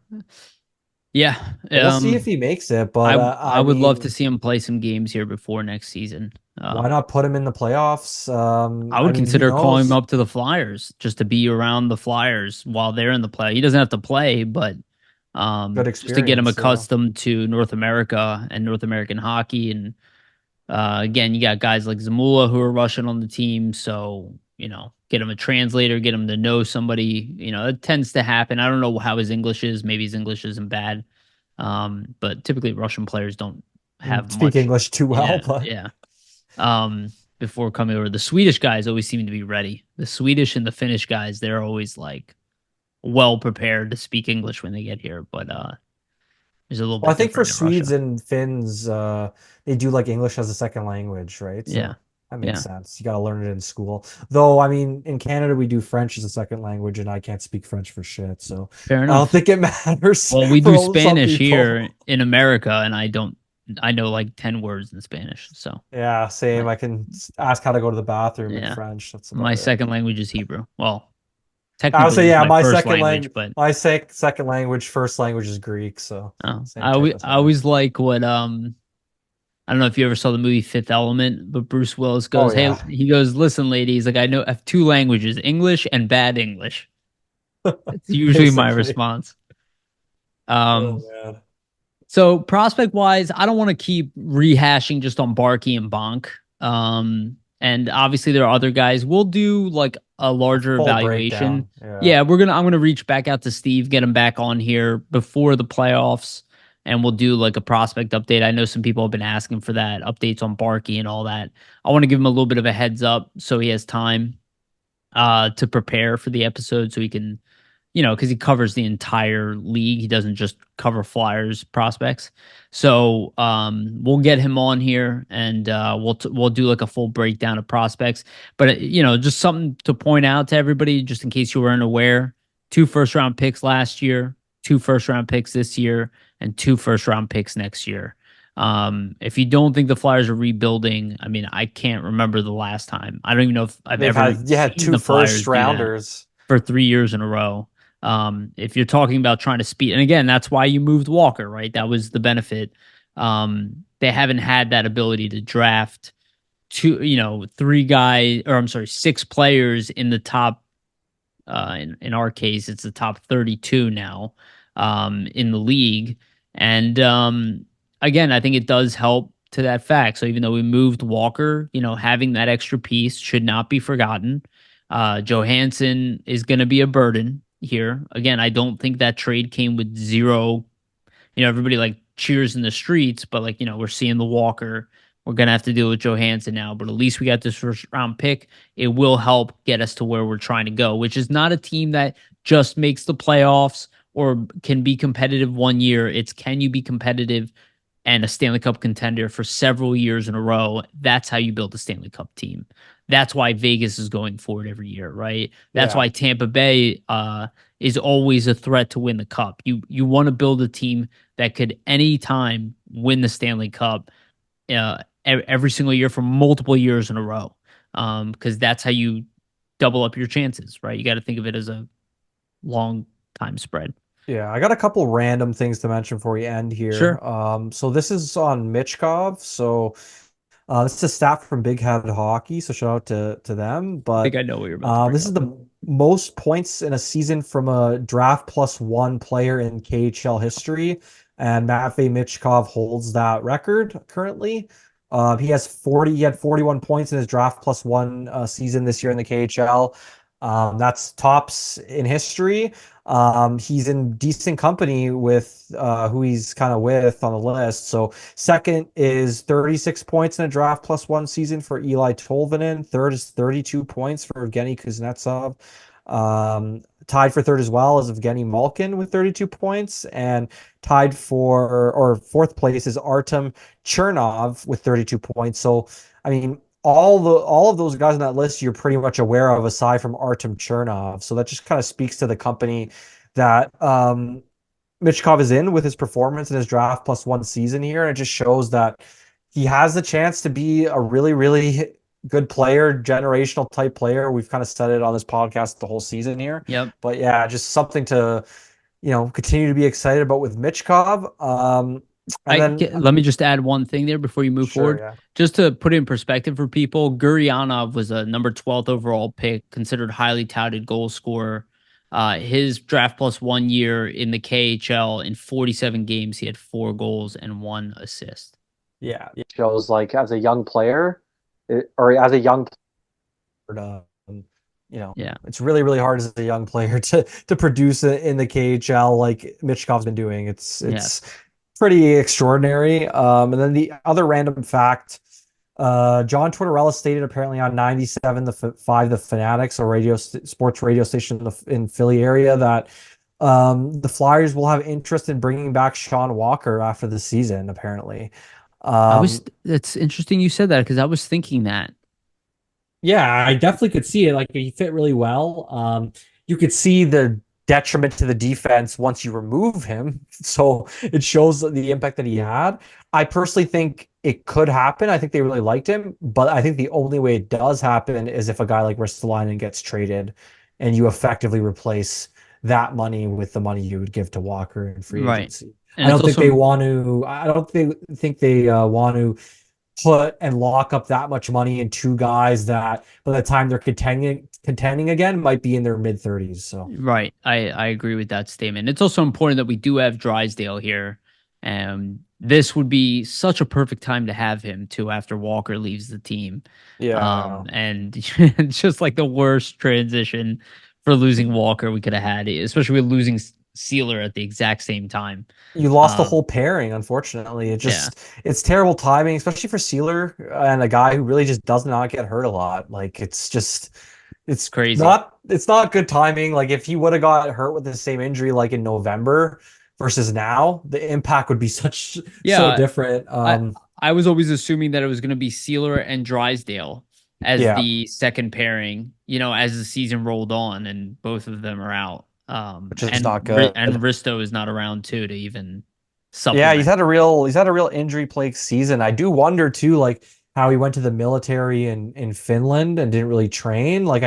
yeah. But we'll see if he makes it. But I I would love to mean, see him play some games here before next season. why not put him in the playoffs? I I would mean, who consider calling him knows? up to the Flyers just to be around the Flyers while they're in the play. He doesn't have to play, but Good just to get him experience. Yeah. accustomed to North America and North American hockey. And again, you got guys like Zamula who are Russian on the team, so get him a translator, get him to know somebody. It tends to happen. I don't know how his English is. Maybe his English isn't bad, but typically Russian players don't have Speak much. English too well, Yeah, but yeah. Um, Before coming over, the Swedish guys always seem to be ready. The Swedish and the Finnish guys, they're always like well prepared to speak English when they get here, but there's a little well, I bit think for different in Swedes Russia. and Finns, they do like English as a second language, right? Yeah, So that makes yeah, sense. You got to learn it in school. Though, I mean, in Canada, we do French as a second language, and I can't speak French for shit. So fair I don't enough. think it matters Well, we do for some Spanish people. here in America, and I don't. I know like 10 words in Spanish, so Yeah, same. like, I can ask how to go to the bathroom in yeah. French. That's My about it. second language is Hebrew. Well, I would technically, say, it's yeah, my first language, but second language, first language is Greek, so same I type always, of I thing. always like what I don't know if you ever saw the movie Fifth Element, but Bruce Willis Oh goes, "Hey," yeah, he goes, "Listen, ladies, like I have two languages, English and bad English." It's usually my basically. response. Oh Um, man. so prospect wise, I don't want to keep rehashing just on Barkey and Bonk. And obviously there are other guys. We'll do like a A larger full evaluation. breakdown. Yeah. Yeah, I'm gonna reach back out to Steve, get him back on here before the playoffs. and we'll do like a prospect update. I know some people have been asking for that, updates on Barkey and all that. I want to give him a little bit of a heads up so he has time to prepare for the episode so he can, because he covers the entire league. He doesn't just cover Flyers prospects. So we'll get him on here and we'll do like a full breakdown of prospects. But just something to point out to everybody, just in case you weren't aware: 2 first-round picks last year, 2 first-round picks this year, and 2 first-round picks next year. If you don't think the Flyers are rebuilding, I mean, I can't remember the last time. I don't even know if I've They've ever had seen two the Flyers first do that rounders. for 3 years in a row. If you're talking about trying to speed, and again, that's why you moved Walker, right? That was the benefit. They haven't had that ability to draft three guys, or I'm sorry, 6 players in the top. In our case, it's the top 32 now in the league, and again, I think it does help to that fact. So even though we moved Walker, having that extra piece should not be forgotten. Johansson is going to be a burden here. Again, I don't think that trade came with zero. Everybody like cheers in the streets, but like, we're seeing the Walker. We're going to have to deal with Johansson now, but at least we got this first round pick. It will help get us to where we're trying to go, which is not a team that just makes the playoffs or can be competitive one year. It's, can you be competitive and a Stanley Cup contender for several years in a row? That's how you build a Stanley Cup team. That's why Vegas is going forward every year, right? That's Yeah. why Tampa Bay is always a threat to win the cup. You want to build a team that could anytime win the Stanley Cup every single year for multiple years in a row, because that's how you double up your chances, right? You got to think of it as a long time spread. Yeah, I got a couple random things to mention before we end here. Sure. So this is on Michkov. So this is a stat from Big Head Hockey, so shout out to them. I think But I know what you're about to bring this is up. the most points in a season from a draft plus one player in KHL history, and Matvey Michkov holds that record currently. He had 41 points in his draft plus one season this year in the KHL. That's tops in history. He's in decent company with who he's kind of with on the list. So second is 36 points in a draft plus one season for Eli Tolvanen. Third is 32 points for Evgeny Kuznetsov. Tied for third as well is Evgeny Malkin with 32 points, and tied for or fourth place is Artem Chernov with 32 points. So I mean, all of those guys on that list you're pretty much aware of aside from Artem Chernov. So that just kind of speaks to the company that Michkov is in with his performance in his draft plus one season here. And it just shows that he has the chance to be a really, really good player, generational type player. We've kind of said it on this podcast the whole season here. Yep. But yeah, just something to, continue to be excited about with Michkov. And then Let me just add one thing there before you move sure, forward. yeah. Just to put it in perspective for people, Guryanov was a number 12th overall pick, considered highly touted goal scorer. His draft plus 1 year in the KHL, in 47 games, he had 4 goals and 1 assist. Yeah, it shows like as a young player, or as a young player, Yeah. it's really, really hard as a young player to produce in the KHL like Michkov's been doing. It's Yes. pretty extraordinary. And then the other random fact, John Tortorella stated apparently on 97 the 5 the Fanatics, or sports radio station in Philly area, that the Flyers will have interest in bringing back Sean Walker after the season, apparently. It's interesting you said that, because I was thinking that. Yeah, I definitely could see it. Like, he fit really well. You could see the detriment to the defense once you remove him. So it shows the impact that he had. I personally think it could happen. I think they really liked him, but I think the only way it does happen is if a guy like Ristolainen gets traded and you effectively replace that money with the money you would give to Walker in free Right. agency. And I it's don't think also they want to. I don't think they want to put and lock up that much money in two guys that by the time they're contending again might be in their mid 30s. So right. I agree with that statement. It's also important that we do have Drysdale here. This would be such a perfect time to have him too after Walker leaves the team. yeah, And it's just like the worst transition for losing Walker we could have had, especially with losing Sealer at the exact same time. You lost the Um, whole pairing, unfortunately. yeah, It's terrible timing, especially for Sealer and a guy who really just does not get hurt a lot. Like it's crazy. it's not good timing. Like if he would have got hurt with the same injury like in November versus now, the impact would be so Yeah, different. I I was always assuming that it was going to be Sealer and Drysdale as Yeah, the second pairing, as the season rolled on, and both of them are out. which is not good. And Risto is not around too to even Yeah, supplement. he's had a real injury plagued season. I do wonder too, like how he went to the military in Finland and didn't really train. Like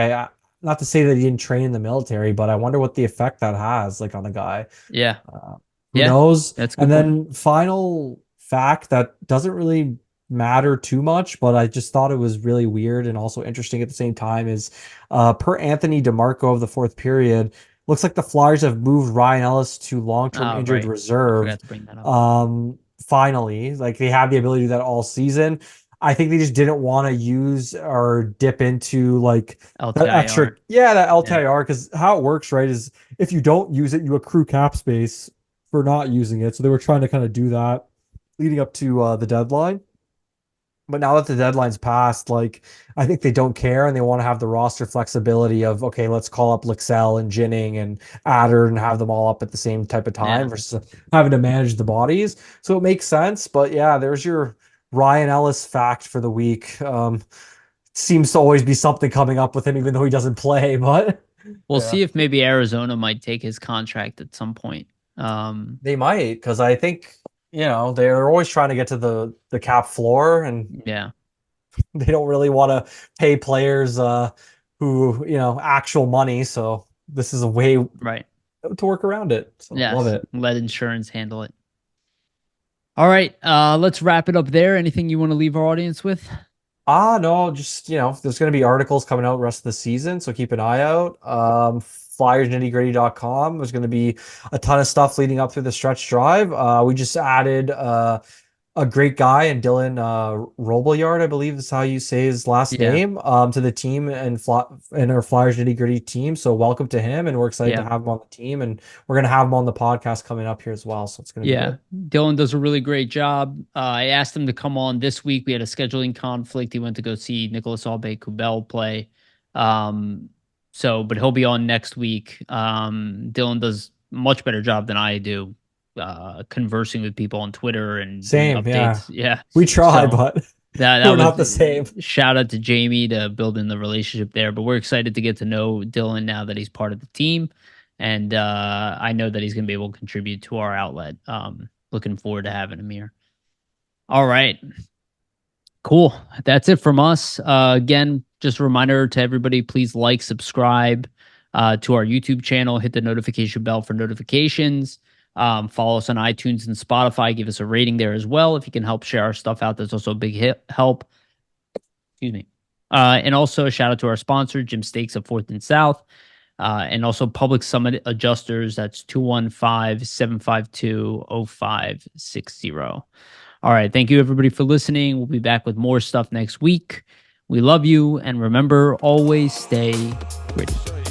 not to say that he didn't train in the military, but I wonder what the effect that has like on a guy. Yeah, Uh, who yeah, knows? that's a And good point. then final fact that doesn't really matter too much, but I just thought it was really weird and also interesting at the same time is per Anthony DeMarco of the fourth period, looks like the Flyers have moved Ryan Ellis to long-term injured Right. I reserve. forgot to bring that up. Finally, like they have the ability to do that all season. I think they just didn't want to use or dip into like that extra, LTIR. yeah, that Yeah. LTIR because how it works, right, is if you don't use it, you accrue cap space for not using it. So they were trying to kind of do that leading up to the deadline. But now that the deadline's passed, like I think they don't care and they want to have the roster flexibility of okay, let's call up Lixell and Jinning and Adder and have them all up at the same type of Yeah. time versus having to manage the bodies. So it makes sense. But yeah, there's your Ryan Ellis fact for the week. Seems to always be something coming up with him, even though he doesn't play. But We'll yeah, see if maybe Arizona might take his contract at some point. Um, they might because I think they're always trying to get to the cap floor and yeah, they don't really want to pay players who actual money, so this is a way right. to work around it, so love Yes. it. Let insurance handle it. All right. Let's wrap it up there. Anything you want to leave our audience with? No, just there's going to be articles coming out the rest of the season, so keep an eye out. FlyersNittyGritty.com. There's going to be a ton of stuff leading up through the stretch drive. We just added a great guy and Dylan Robillard, I believe is how you say his last Yeah. name, to the team and our Flyers Nitty Gritty team. So welcome to him, and we're excited to Yeah. have him on the team, and we're gonna have him on the podcast coming up here as well. So it's gonna be Yeah. good. Dylan does a really great job. I asked him to come on this week. We had a scheduling conflict. He went to go see Nicholas Aube-Kubel play. Um, but he'll be on next week. Dylan does a much better job than I do, conversing with people on Twitter and doing Same, yeah. updates. Yeah. We try, So but that we're was not the same. shout out to Jamie to building the relationship there. But we're excited to get to know Dylan now that he's part of the team. And I know that he's going to be able to contribute to our outlet. Looking forward to having him here. All right. Cool. That's it from us. Again, just a reminder to everybody, please like, subscribe to our YouTube channel, hit the notification bell for notifications. Follow us on iTunes and Spotify. Give us a rating there as well. If you can help share our stuff out, that's also a big help. Excuse me. And also a shout out to our sponsor, Jim Steaks of 4th and South. And also Public Summit Adjusters. That's 215-752-0560. All right. Thank you, everybody, for listening. We'll be back with more stuff next week. We love you. And remember, always stay gritty.